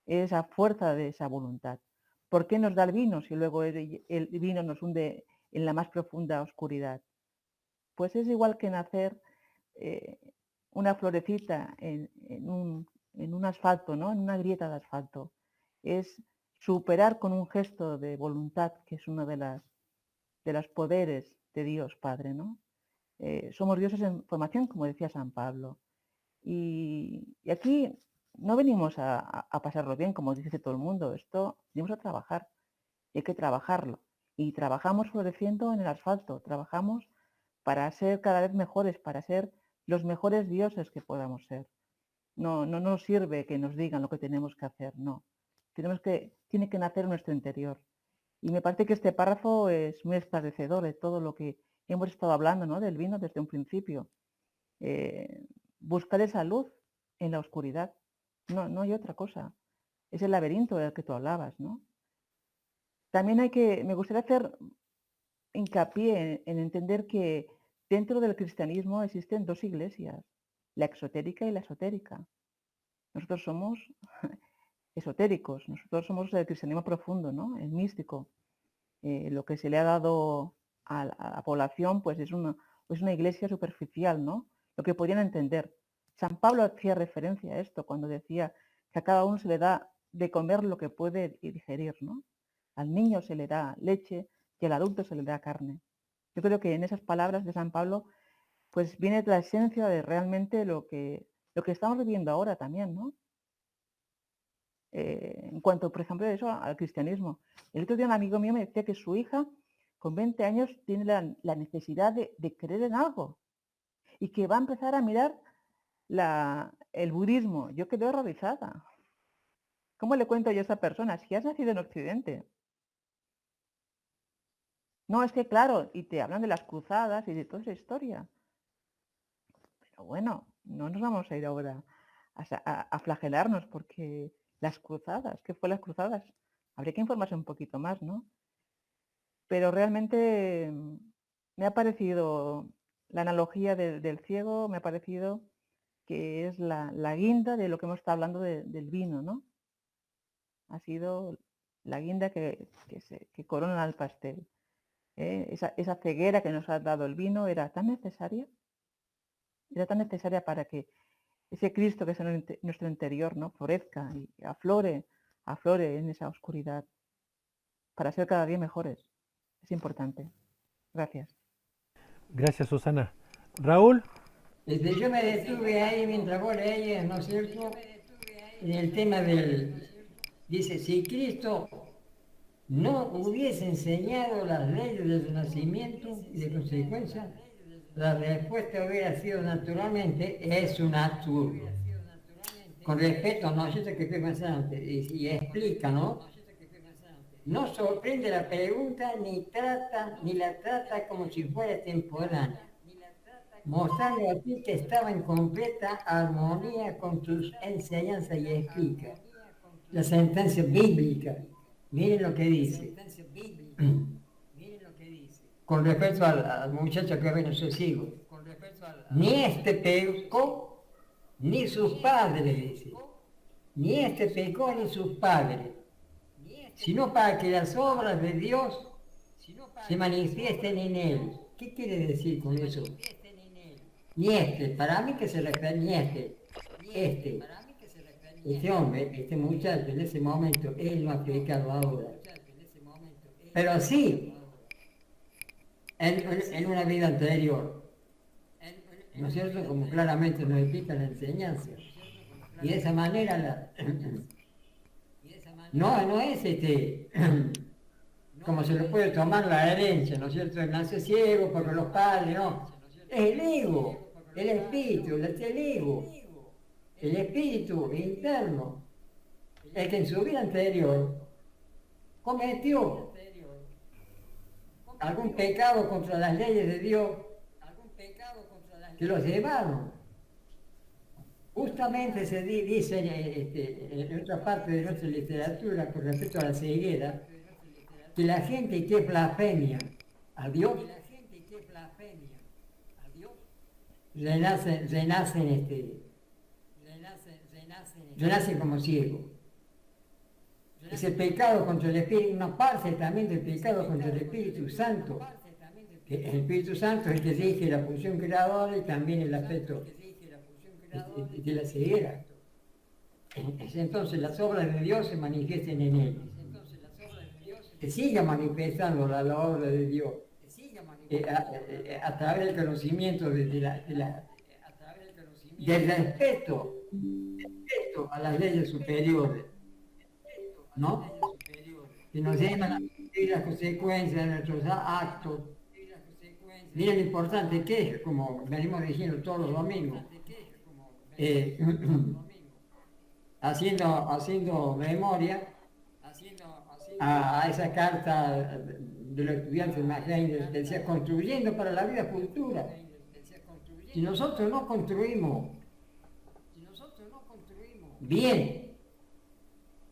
es esa fuerza de esa voluntad. ¿Por qué nos da el vino si luego el vino nos hunde en la más profunda oscuridad? Pues es igual que nacer una florecita en un asfalto, ¿no? En una grieta de asfalto. Es superar con un gesto de voluntad, que es uno de los poderes de Dios Padre, ¿no? Somos dioses en formación, como decía San Pablo. Y aquí no venimos a pasarlo bien, como dice todo el mundo. Venimos a trabajar. Y hay que trabajarlo. Y trabajamos floreciendo en el asfalto. Trabajamos para ser cada vez mejores, para ser los mejores dioses que podamos ser. No nos sirve que nos digan lo que tenemos que hacer, no. Tiene que nacer en nuestro interior. Y me parece que este párrafo es muy esclarecedor de todo lo que hemos estado hablando, ¿no? Del vino desde un principio. Buscar esa luz en la oscuridad. No hay otra cosa. Es el laberinto del que tú hablabas, ¿no? También me gustaría hacer hincapié en entender que dentro del cristianismo existen dos iglesias, la exotérica y la esotérica. Nosotros somos esotéricos, nosotros somos el cristianismo profundo, ¿no? El místico. Lo que se le ha dado a la población pues es una iglesia superficial, ¿no? Lo que podían entender. San Pablo hacía referencia a esto cuando decía que a cada uno se le da de comer lo que puede digerir, ¿no? Al niño se le da leche y al adulto se le da carne. Yo creo que en esas palabras de San Pablo pues viene la esencia de realmente lo que estamos viviendo ahora también, ¿no? En cuanto, por ejemplo, eso al cristianismo. El otro día un amigo mío me decía que su hija con 20 años tiene la necesidad de creer en algo y que va a empezar a mirar el budismo. Yo quedé horrorizada. ¿Cómo le cuento yo a esa persona? Si has nacido en Occidente. No, es que claro, y te hablan de las cruzadas y de toda esa historia. Pero bueno, no nos vamos a ir ahora a flagelarnos porque las cruzadas, ¿qué fue las cruzadas? Habría que informarse un poquito más, ¿no? Pero realmente me ha parecido, la analogía del ciego, me ha parecido que es la guinda de lo que hemos estado hablando del vino, ¿no? Ha sido la guinda que corona el pastel. Esa ceguera que nos ha dado el vino era tan necesaria para que ese Cristo que es en nuestro interior, ¿no? Florezca y aflore en esa oscuridad para ser cada día mejores. Es importante. Gracias. Gracias, Susana. Raúl. Yo me detuve ahí mientras vos leías, ¿no es cierto? En el tema dice, si Cristo no hubiese enseñado las leyes del nacimiento y de consecuencia, la respuesta hubiera sido naturalmente, es un absurdo. Con respeto, no, yo sé que estoy pensando antes, y explica, ¿no? No sorprende la pregunta ni la trata como si fuera temporánea, mostrando así que estaba en completa armonía con tus enseñanzas y explica la sentencia bíblica. Miren lo que dice. Con respecto al muchacho que ven sus hijos. Ni este pecó, ni sus padres, dice. Ni este pecó, ni sus padres. Sino para que las obras de Dios se manifiesten en él. ¿Qué quiere decir con eso? Ni este, para mí que se refiere ni este hombre, este muchacho en ese momento, él no ha pecado ahora. Pero sí, en una vida anterior. ¿No es cierto? Como claramente nos explica la enseñanza. Y de esa manera no es como se le puede tomar la herencia, ¿no es cierto? Él nace ciego porque los padres, no. Es el ego, el espíritu, el espíritu interno, el que en su vida anterior cometió algún pecado contra las leyes de Dios que los llevaron. Justamente se dice en otra parte de nuestra literatura con respecto a la ceguera, que la gente que blasfemia a Dios renacen como ciegos. Ese pecado contra el Espíritu, una parte también del pecado contra el Espíritu Santo. Que el Espíritu Santo es el que rige la función creadora y también el aspecto de la ceguera. Entonces las obras de Dios se manifiesten en él. Que siga manifestando la obra de Dios a través del conocimiento del respeto a las leyes superiores, ¿no? Que nos llevan a vivir las consecuencias de nuestros actos. Miren lo importante que es, como venimos diciendo todos los domingos, haciendo memoria a esa carta de los estudiantes más grandes, decía, construyendo para la vida futura. Si nosotros no construimos bien,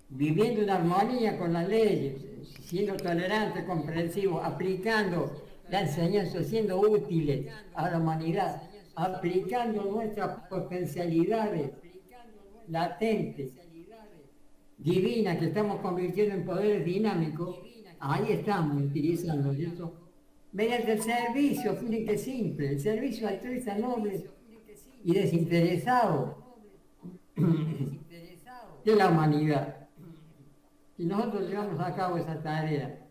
viviendo en armonía con las leyes, siendo tolerantes, comprensivos, aplicando la enseñanza, siendo útiles a la humanidad, aplicando nuestras potencialidades latentes, divinas, que estamos convirtiendo en poderes dinámicos, ahí estamos utilizando eso. Mediante el servicio, fíjense que simple, el servicio altruista, noble y desinteresado de la humanidad. Si nosotros llevamos a cabo esa tarea,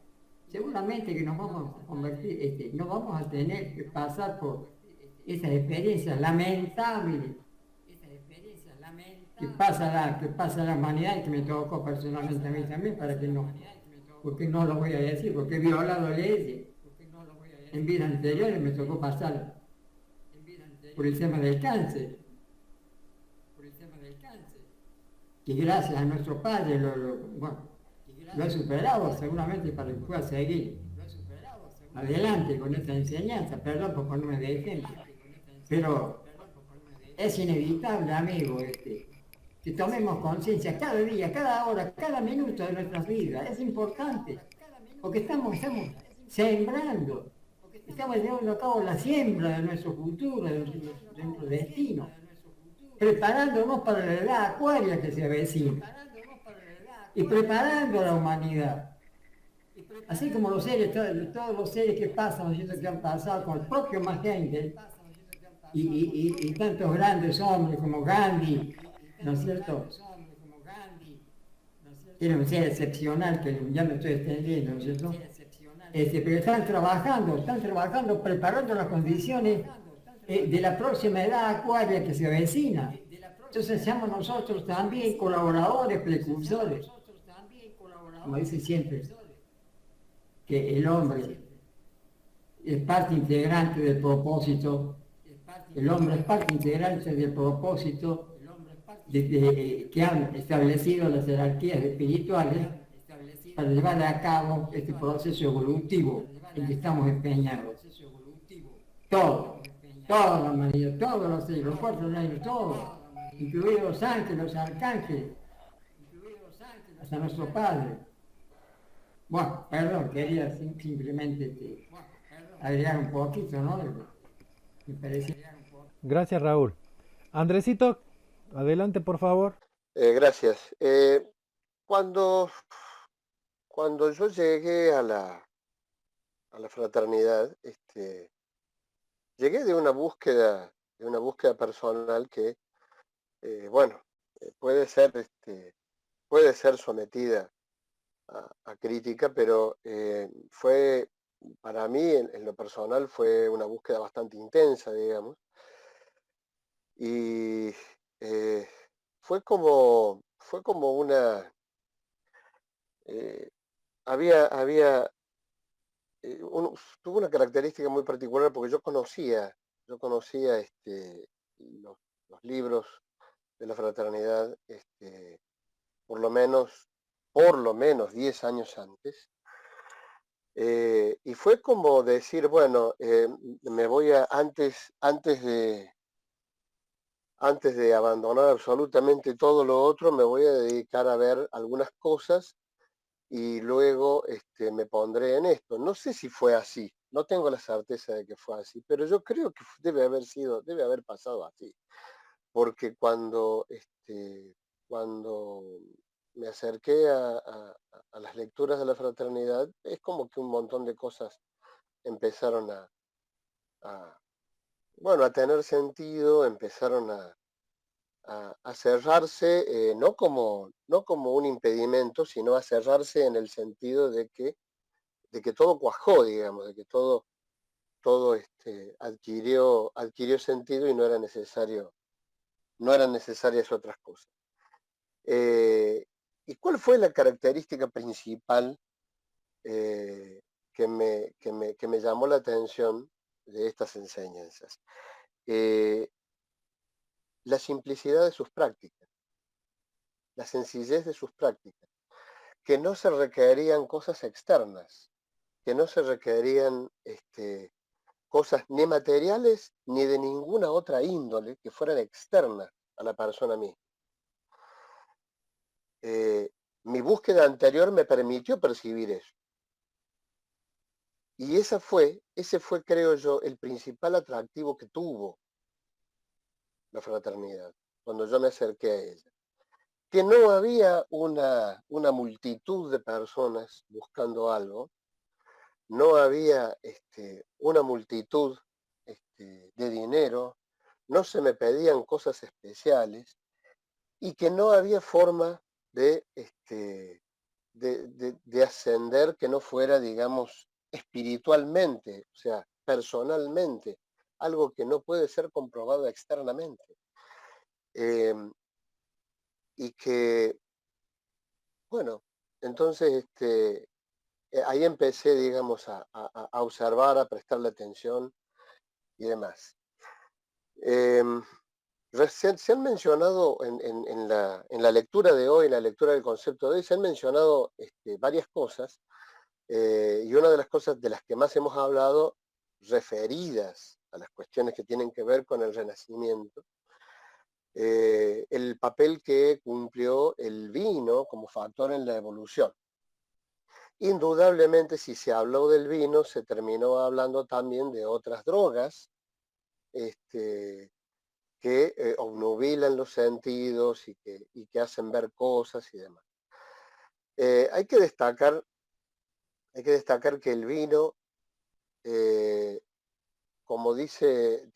seguramente que nos vamos a convertir, no vamos a tener que pasar por esas experiencias lamentables que pasa la humanidad y que me tocó personalmente a mí también, para que no, porque no lo voy a decir, porque he violado leyes. En vidas anteriores me tocó pasar por el tema del cáncer, que gracias a nuestro padre lo he superado seguramente para que pueda seguir adelante con esta enseñanza. Perdón por ponerme de ejemplo, pero es inevitable, amigo, que tomemos conciencia cada día, cada hora, cada minuto de nuestras vidas. Es importante, porque estamos sembrando, estamos llevando a cabo la siembra de nuestro futuro, de nuestro destino, preparándonos para la edad acuaria que se avecina y preparando a la humanidad. Así como los seres, todos los seres que pasan, que han pasado con el propio Magente y tantos grandes hombres como Gandhi, ¿no es cierto? Tiene un ser excepcional, que ya me estoy extendiendo, ¿no es cierto? Pero están trabajando, preparando las condiciones de la próxima edad acuaria que se avecina. Entonces seamos nosotros también colaboradores, precursores. Como dice siempre, que el hombre es parte integrante del propósito, el hombre es parte integrante del propósito que han establecido las jerarquías espirituales para llevar a cabo este proceso evolutivo en que estamos empeñados. Toda la humanidad, todos los seres, los cuatro reinos, todos, incluidos los ángeles, los arcángeles, hasta nuestro Padre. Bueno, perdón, quería simplemente agregar un poquito, ¿no? Me parecía. Gracias, Raúl. Andresito, adelante, por favor. Gracias. Cuando yo llegué a la fraternidad, llegué de una búsqueda personal que, puede ser sometida a crítica, pero fue, para mí, en lo personal, fue una búsqueda bastante intensa, digamos, y fue como una... tuvo una característica muy particular, porque yo conocía los libros de la fraternidad por lo menos 10 años antes, Y fue como decir, bueno, me voy a, antes de abandonar absolutamente todo lo otro, me voy a dedicar a ver algunas cosas y luego me pondré en esto. No sé si fue así, no tengo la certeza de que fue así, pero yo creo que debe haber pasado así, porque cuando me acerqué a las lecturas de la fraternidad, es como que un montón de cosas empezaron bueno, a tener sentido, empezaron a cerrarse, no como un impedimento, sino a cerrarse en el sentido de que todo cuajó, digamos, de que todo adquirió sentido y no eran necesarias otras cosas. ¿Y cuál fue la característica principal que me llamó la atención de estas enseñanzas? La simplicidad de sus prácticas, la sencillez de sus prácticas, que no se requerían cosas externas, que no se requerían cosas ni materiales ni de ninguna otra índole que fueran externas a la persona misma. Mi búsqueda anterior me permitió percibir eso. Y ese fue, creo yo, el principal atractivo que tuvo la fraternidad, cuando yo me acerqué a ella. Que no había una multitud de personas buscando algo, no había una multitud de dinero, no se me pedían cosas especiales y que no había forma de ascender que no fuera, digamos, espiritualmente, o sea, personalmente, algo que no puede ser comprobado externamente. Y que, bueno, entonces ahí empecé, digamos, a observar, a prestarle atención y demás. Se han mencionado en la lectura de hoy, en la lectura del concepto de hoy, se han mencionado varias cosas, y una de las cosas de las que más hemos hablado, referidas a las cuestiones que tienen que ver con el Renacimiento, el papel que cumplió el vino como factor en la evolución. Indudablemente, si se habló del vino, se terminó hablando también de otras drogas que obnubilan los sentidos y que hacen ver cosas y demás. Hay que destacar que el vino, como dice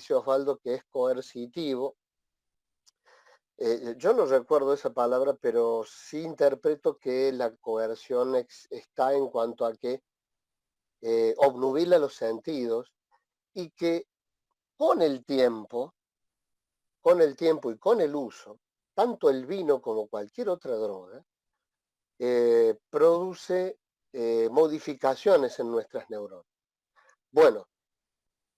Osvaldo, que es coercitivo. Yo no recuerdo esa palabra, pero sí interpreto que la coerción está en cuanto a que obnubila los sentidos y que con el tiempo y con el uso, tanto el vino como cualquier otra droga, produce modificaciones en nuestras neuronas. Bueno,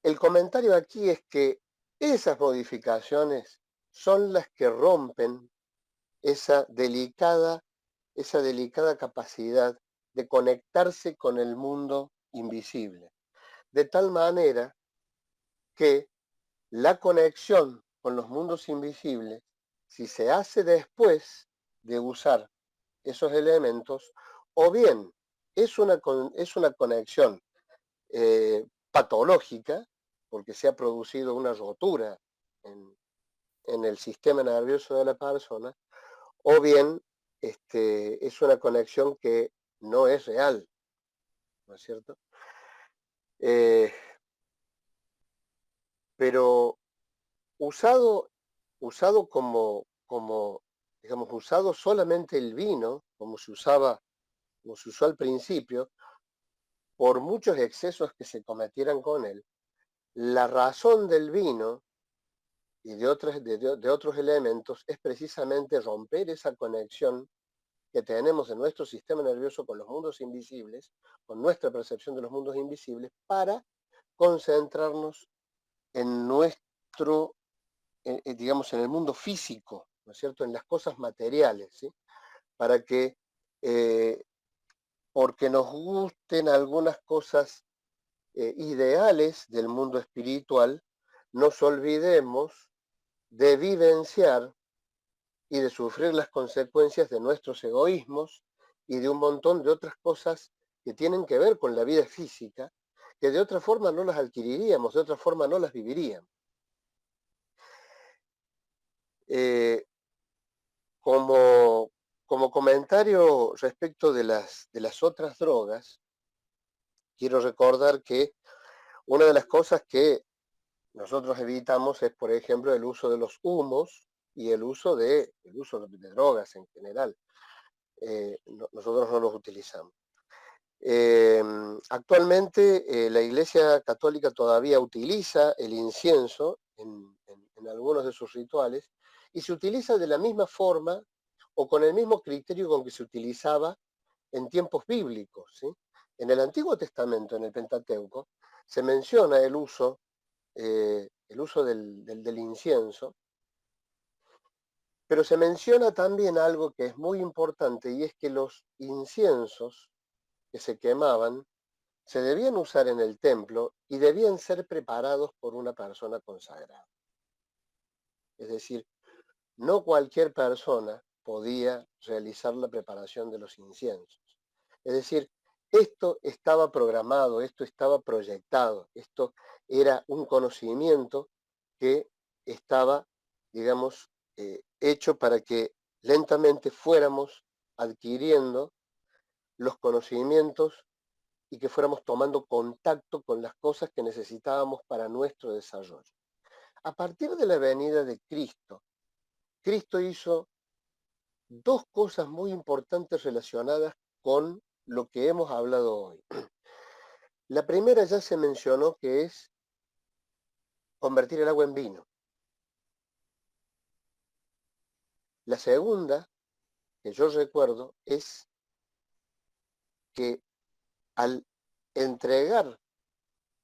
el comentario aquí es que esas modificaciones son las que rompen esa delicada capacidad de conectarse con el mundo invisible, de tal manera que la conexión con los mundos invisibles, si se hace después de usar esos elementos, o bien es una conexión patológica, porque se ha producido una rotura en el sistema nervioso de la persona, o bien es una conexión que no es real, ¿no es cierto? Pero usado como, digamos, usado solamente el vino, como se usó al principio, por muchos excesos que se cometieran con él, la razón del vino y de otros elementos es precisamente romper esa conexión que tenemos en nuestro sistema nervioso con los mundos invisibles, con nuestra percepción de los mundos invisibles, para concentrarnos en nuestro, digamos, en el mundo físico, ¿no es cierto?, en las cosas materiales, ¿sí? Para que porque nos gusten algunas cosas ideales del mundo espiritual, nos olvidemos de vivenciar y de sufrir las consecuencias de nuestros egoísmos y de un montón de otras cosas que tienen que ver con la vida física, que de otra forma no las adquiriríamos, de otra forma no las viviríamos. Como comentario respecto de las otras drogas, quiero recordar que una de las cosas que nosotros evitamos es, por ejemplo, el uso de los humos y el uso de drogas en general. Nosotros no los utilizamos. Actualmente la Iglesia Católica todavía utiliza el incienso en algunos de sus rituales y se utiliza de la misma forma o con el mismo criterio con que se utilizaba en tiempos bíblicos, ¿sí? En el Antiguo Testamento, en el Pentateuco, se menciona el uso del incienso, pero se menciona también algo que es muy importante, y es que los inciensos que se quemaban se debían usar en el templo y debían ser preparados por una persona consagrada. Es decir, no cualquier persona podía realizar la preparación de los inciensos. Es decir, esto estaba programado, esto estaba proyectado, esto era un conocimiento que estaba, digamos, hecho para que lentamente fuéramos adquiriendo los conocimientos y que fuéramos tomando contacto con las cosas que necesitábamos para nuestro desarrollo. A partir de la venida de Cristo, Cristo hizo dos cosas muy importantes relacionadas con lo que hemos hablado hoy. La primera ya se mencionó, que es convertir el agua en vino. La segunda, que yo recuerdo, es que al entregar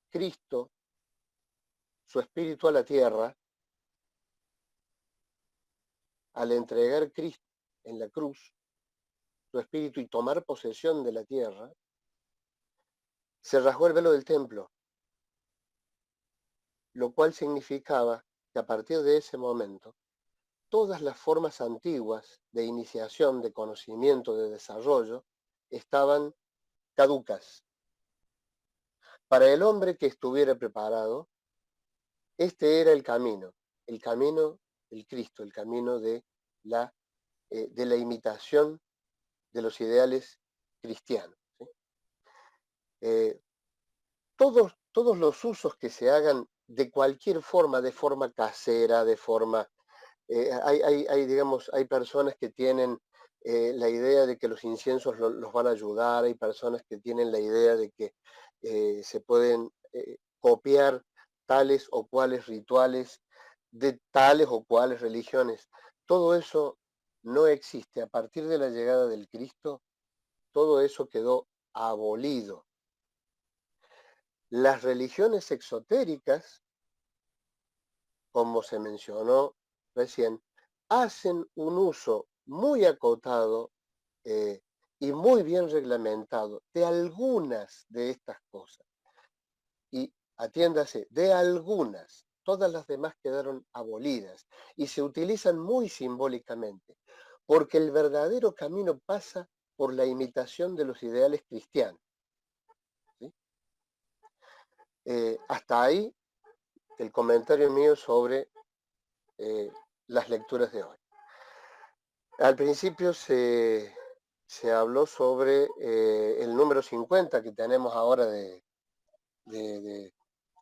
Cristo su espíritu a la tierra, al entregar Cristo en la cruz su espíritu y tomar posesión de la tierra, se rasgó el velo del templo, lo cual significaba que a partir de ese momento todas las formas antiguas de iniciación, de conocimiento, de desarrollo, estaban caducas. Para el hombre que estuviera preparado, este era el camino del Cristo, el camino de la imitación de los ideales cristianos, ¿sí? Todos los usos que se hagan de cualquier forma, de forma casera, de forma... hay personas que tienen la idea de que los inciensos los van a ayudar, hay personas que tienen la idea de que se pueden copiar tales o cuales rituales de tales o cuales religiones. Todo eso no existe. A partir de la llegada del Cristo, todo eso quedó abolido. Las religiones exotéricas, como se mencionó recién, hacen un uso muy acotado y muy bien reglamentado de algunas de estas cosas. Y atiéndase, de algunas. Todas las demás quedaron abolidas y se utilizan muy simbólicamente, porque el verdadero camino pasa por la imitación de los ideales cristianos, ¿sí? Hasta ahí el comentario mío sobre las lecturas de hoy. Al principio se habló sobre el número 50 que tenemos ahora de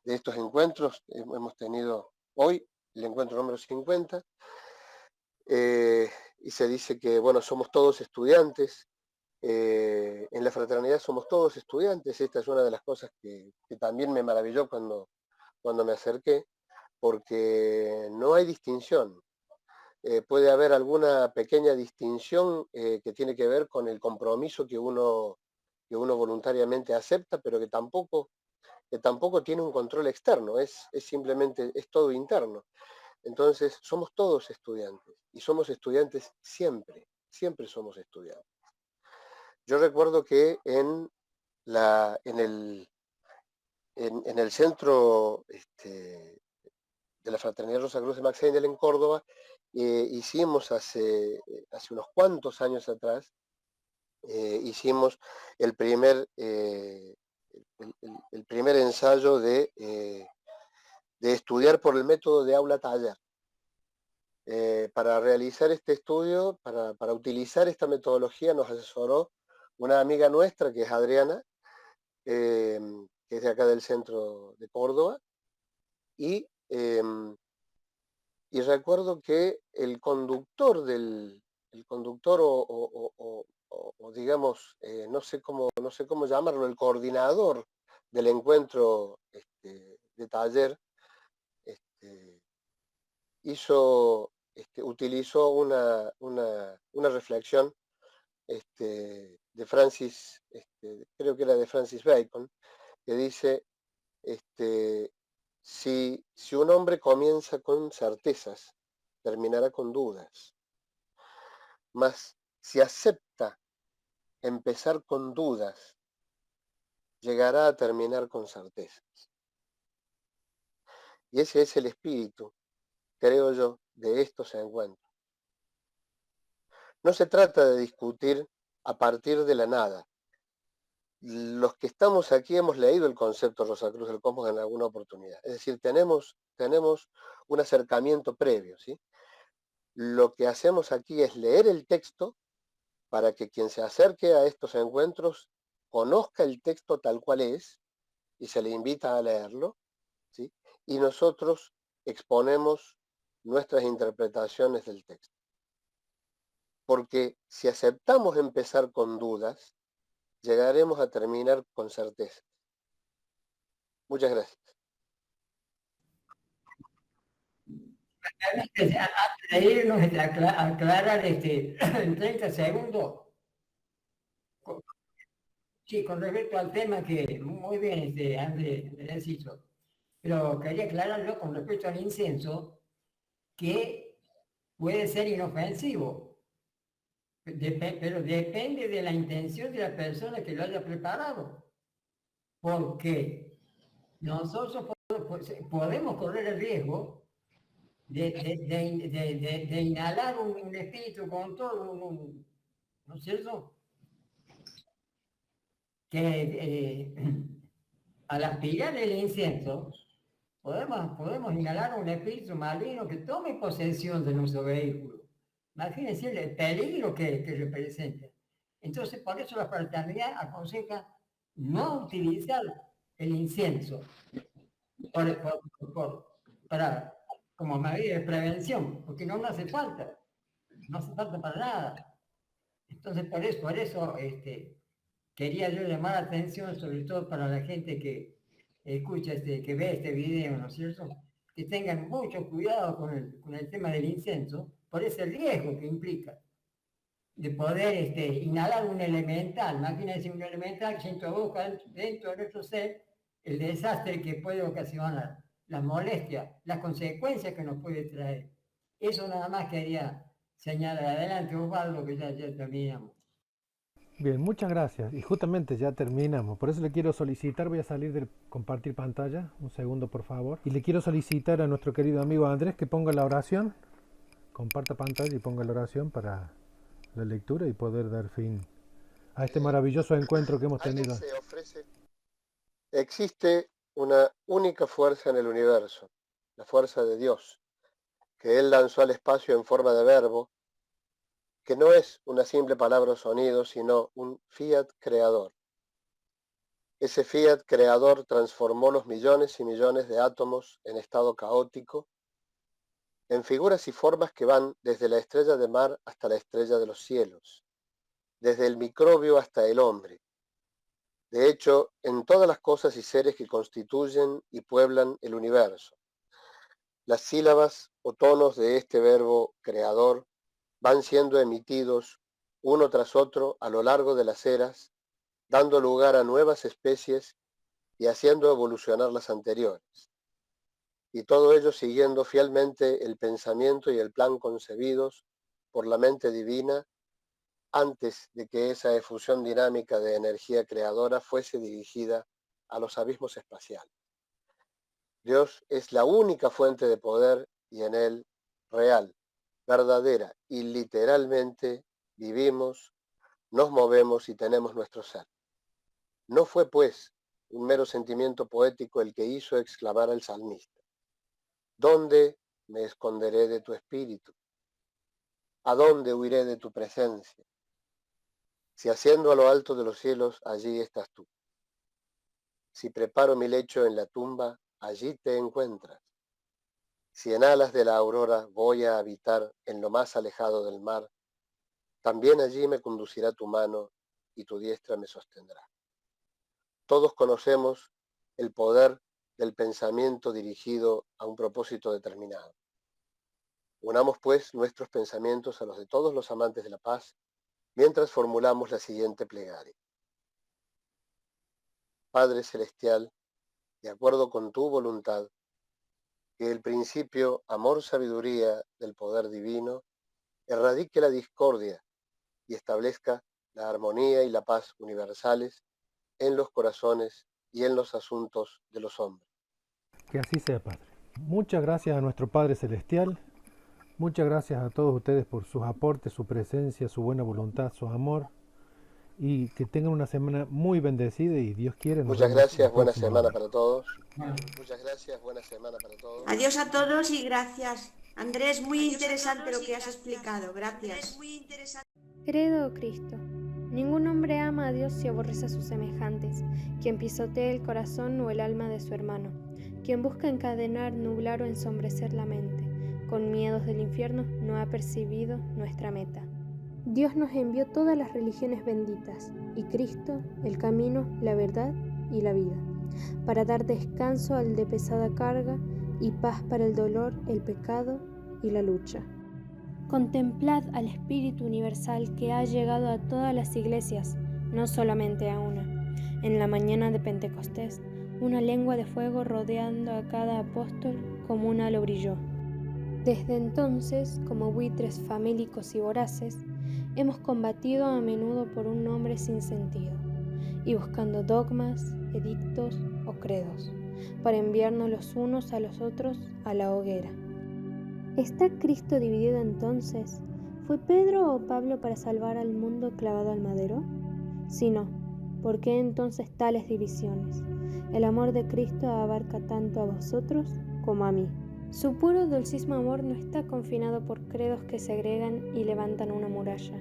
estos encuentros. Hemos tenido hoy el encuentro número 50 y se dice que, bueno, somos todos estudiantes. En la fraternidad somos todos estudiantes. Esta es una de las cosas que también me maravilló cuando me acerqué, porque no hay distinción. Puede haber alguna pequeña distinción que tiene que ver con el compromiso que uno voluntariamente acepta, pero que tampoco tiene un control externo, es simplemente, es todo interno. Entonces, somos todos estudiantes, y somos estudiantes siempre somos estudiantes. Yo recuerdo que en el centro de la Fraternidad Rosacruz de Max Heindel en Córdoba, hicimos hace unos cuantos años atrás, hicimos el primer ensayo de estudiar por el método de aula-taller. Para realizar este estudio, para utilizar esta metodología, nos asesoró una amiga nuestra, que es Adriana, que es de acá del centro de Córdoba, y recuerdo que el conductor o digamos, no sé cómo llamarlo, el coordinador del encuentro de taller, utilizó una reflexión de Francis, creo que era de Francis Bacon, que dice, si un hombre comienza con certezas, terminará con dudas. Mas si acepta empezar con dudas, llegará a terminar con certezas. Y ese es el espíritu, creo yo, de estos encuentros. No se trata de discutir a partir de la nada. Los que estamos aquí hemos leído el concepto Rosacruz del Cosmos en alguna oportunidad. Es decir, tenemos un acercamiento previo, ¿sí? Lo que hacemos aquí es leer el texto para que quien se acerque a estos encuentros conozca el texto tal cual es y se le invita a leerlo, ¿sí? Y nosotros exponemos nuestras interpretaciones del texto. Porque si aceptamos empezar con dudas, llegaremos a terminar con certeza. Muchas gracias. Antes de irnos, aclarar en 30 segundos. Sí, con respecto al tema que muy bien Andrés hizo, pero quería aclararlo con respecto al incienso, que puede ser inofensivo, pero depende de la intención de la persona que lo haya preparado, porque nosotros podemos correr el riesgo de inhalar un espíritu con todo, ¿no es cierto? Que al aspirar el incienso, podemos inhalar un espíritu maligno que tome posesión de nuestro vehículo. Imagínense el peligro que representa. Entonces, por eso la fraternidad aconseja no utilizar el incienso como medida de prevención, porque no hace falta para nada. Entonces, por eso quería yo llamar la atención, sobre todo para la gente que escucha, que ve este video, ¿no es cierto? Que tengan mucho cuidado con el tema del incienso, por ese riesgo que implica de poder inhalar un elemental. Imagínense un elemental que se introduzca dentro de nuestro ser, el desastre que puede ocasionar, las molestias, las consecuencias que nos puede traer. Eso nada más quería señalar. Adelante, Osvaldo, que ya terminamos. Bien, muchas gracias. Y justamente ya terminamos. Por eso le quiero solicitar, voy a salir del compartir pantalla, un segundo por favor. Y le quiero solicitar a nuestro querido amigo Andrés que ponga la oración, comparta pantalla y ponga la oración para la lectura y poder dar fin a este maravilloso encuentro que hemos tenido. Existe una única fuerza en el universo, la fuerza de Dios, que Él lanzó al espacio en forma de verbo, que no es una simple palabra o sonido, sino un fiat creador. Ese fiat creador transformó los millones y millones de átomos en estado caótico, en figuras y formas que van desde la estrella de mar hasta la estrella de los cielos, desde el microbio hasta el hombre. De hecho, en todas las cosas y seres que constituyen y pueblan el universo. Las sílabas o tonos de este verbo creador van siendo emitidos uno tras otro a lo largo de las eras, dando lugar a nuevas especies y haciendo evolucionar las anteriores. Y todo ello siguiendo fielmente el pensamiento y el plan concebidos por la mente divina antes de que esa efusión dinámica de energía creadora fuese dirigida a los abismos espaciales. Dios es la única fuente de poder y en Él real, verdadera y literalmente vivimos, nos movemos y tenemos nuestro ser. No fue, pues, un mero sentimiento poético el que hizo exclamar al salmista: ¿dónde me esconderé de tu espíritu? ¿A dónde huiré de tu presencia? Si asciendo a lo alto de los cielos, allí estás tú. Si preparo mi lecho en la tumba, allí te encuentras. Si en alas de la aurora voy a habitar en lo más alejado del mar, también allí me conducirá tu mano y tu diestra me sostendrá. Todos conocemos el poder del pensamiento dirigido a un propósito determinado. Unamos, pues, nuestros pensamientos a los de todos los amantes de la paz, mientras formulamos la siguiente plegaria. Padre Celestial, de acuerdo con tu voluntad, que el principio amor-sabiduría del poder divino erradique la discordia y establezca la armonía y la paz universales en los corazones y en los asuntos de los hombres. Que así sea, Padre. Muchas gracias a nuestro Padre Celestial. Muchas gracias a todos ustedes por sus aportes, su presencia, su buena voluntad, su amor. Y que tengan una semana muy bendecida y Dios quiere. Muchas gracias, buena semana para todos. Muchas gracias, buena semana para todos. Adiós a todos y gracias. Andrés, muy interesante lo que has explicado. Gracias. Credo, Cristo. Ningún hombre ama a Dios si aborrece a sus semejantes, quien pisotea el corazón o el alma de su hermano, quien busca encadenar, nublar o ensombrecer la mente, con miedos del infierno no ha percibido nuestra meta. Dios nos envió todas las religiones benditas, y Cristo, el camino, la verdad y la vida, para dar descanso al de pesada carga y paz para el dolor, el pecado y la lucha. Contemplad al Espíritu Universal que ha llegado a todas las iglesias, no solamente a una. En la mañana de Pentecostés, una lengua de fuego rodeando a cada apóstol como un halo brilló. Desde entonces, como buitres famélicos y voraces, hemos combatido a menudo por un nombre sin sentido, y buscando dogmas, edictos o credos, para enviarnos los unos a los otros a la hoguera. ¿Está Cristo dividido entonces? ¿Fue Pedro o Pablo para salvar al mundo clavado al madero? Si no, ¿por qué entonces tales divisiones? El amor de Cristo abarca tanto a vosotros como a mí. Su puro dulcísimo amor no está confinado por credos que segregan y levantan una muralla.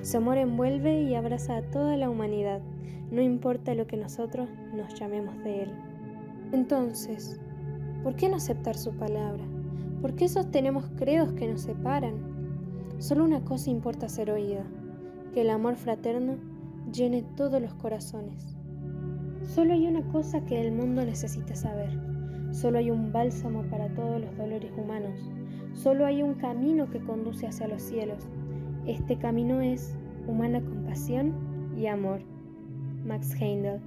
Su amor envuelve y abraza a toda la humanidad, no importa lo que nosotros nos llamemos de él. Entonces, ¿por qué no aceptar su palabra? ¿Por qué sostenemos credos que nos separan? Solo una cosa importa ser oída, que el amor fraterno llene todos los corazones. Solo hay una cosa que el mundo necesita saber. Solo hay un bálsamo para todos los dolores humanos. Solo hay un camino que conduce hacia los cielos. Este camino es humana compasión y amor. Max Heindel.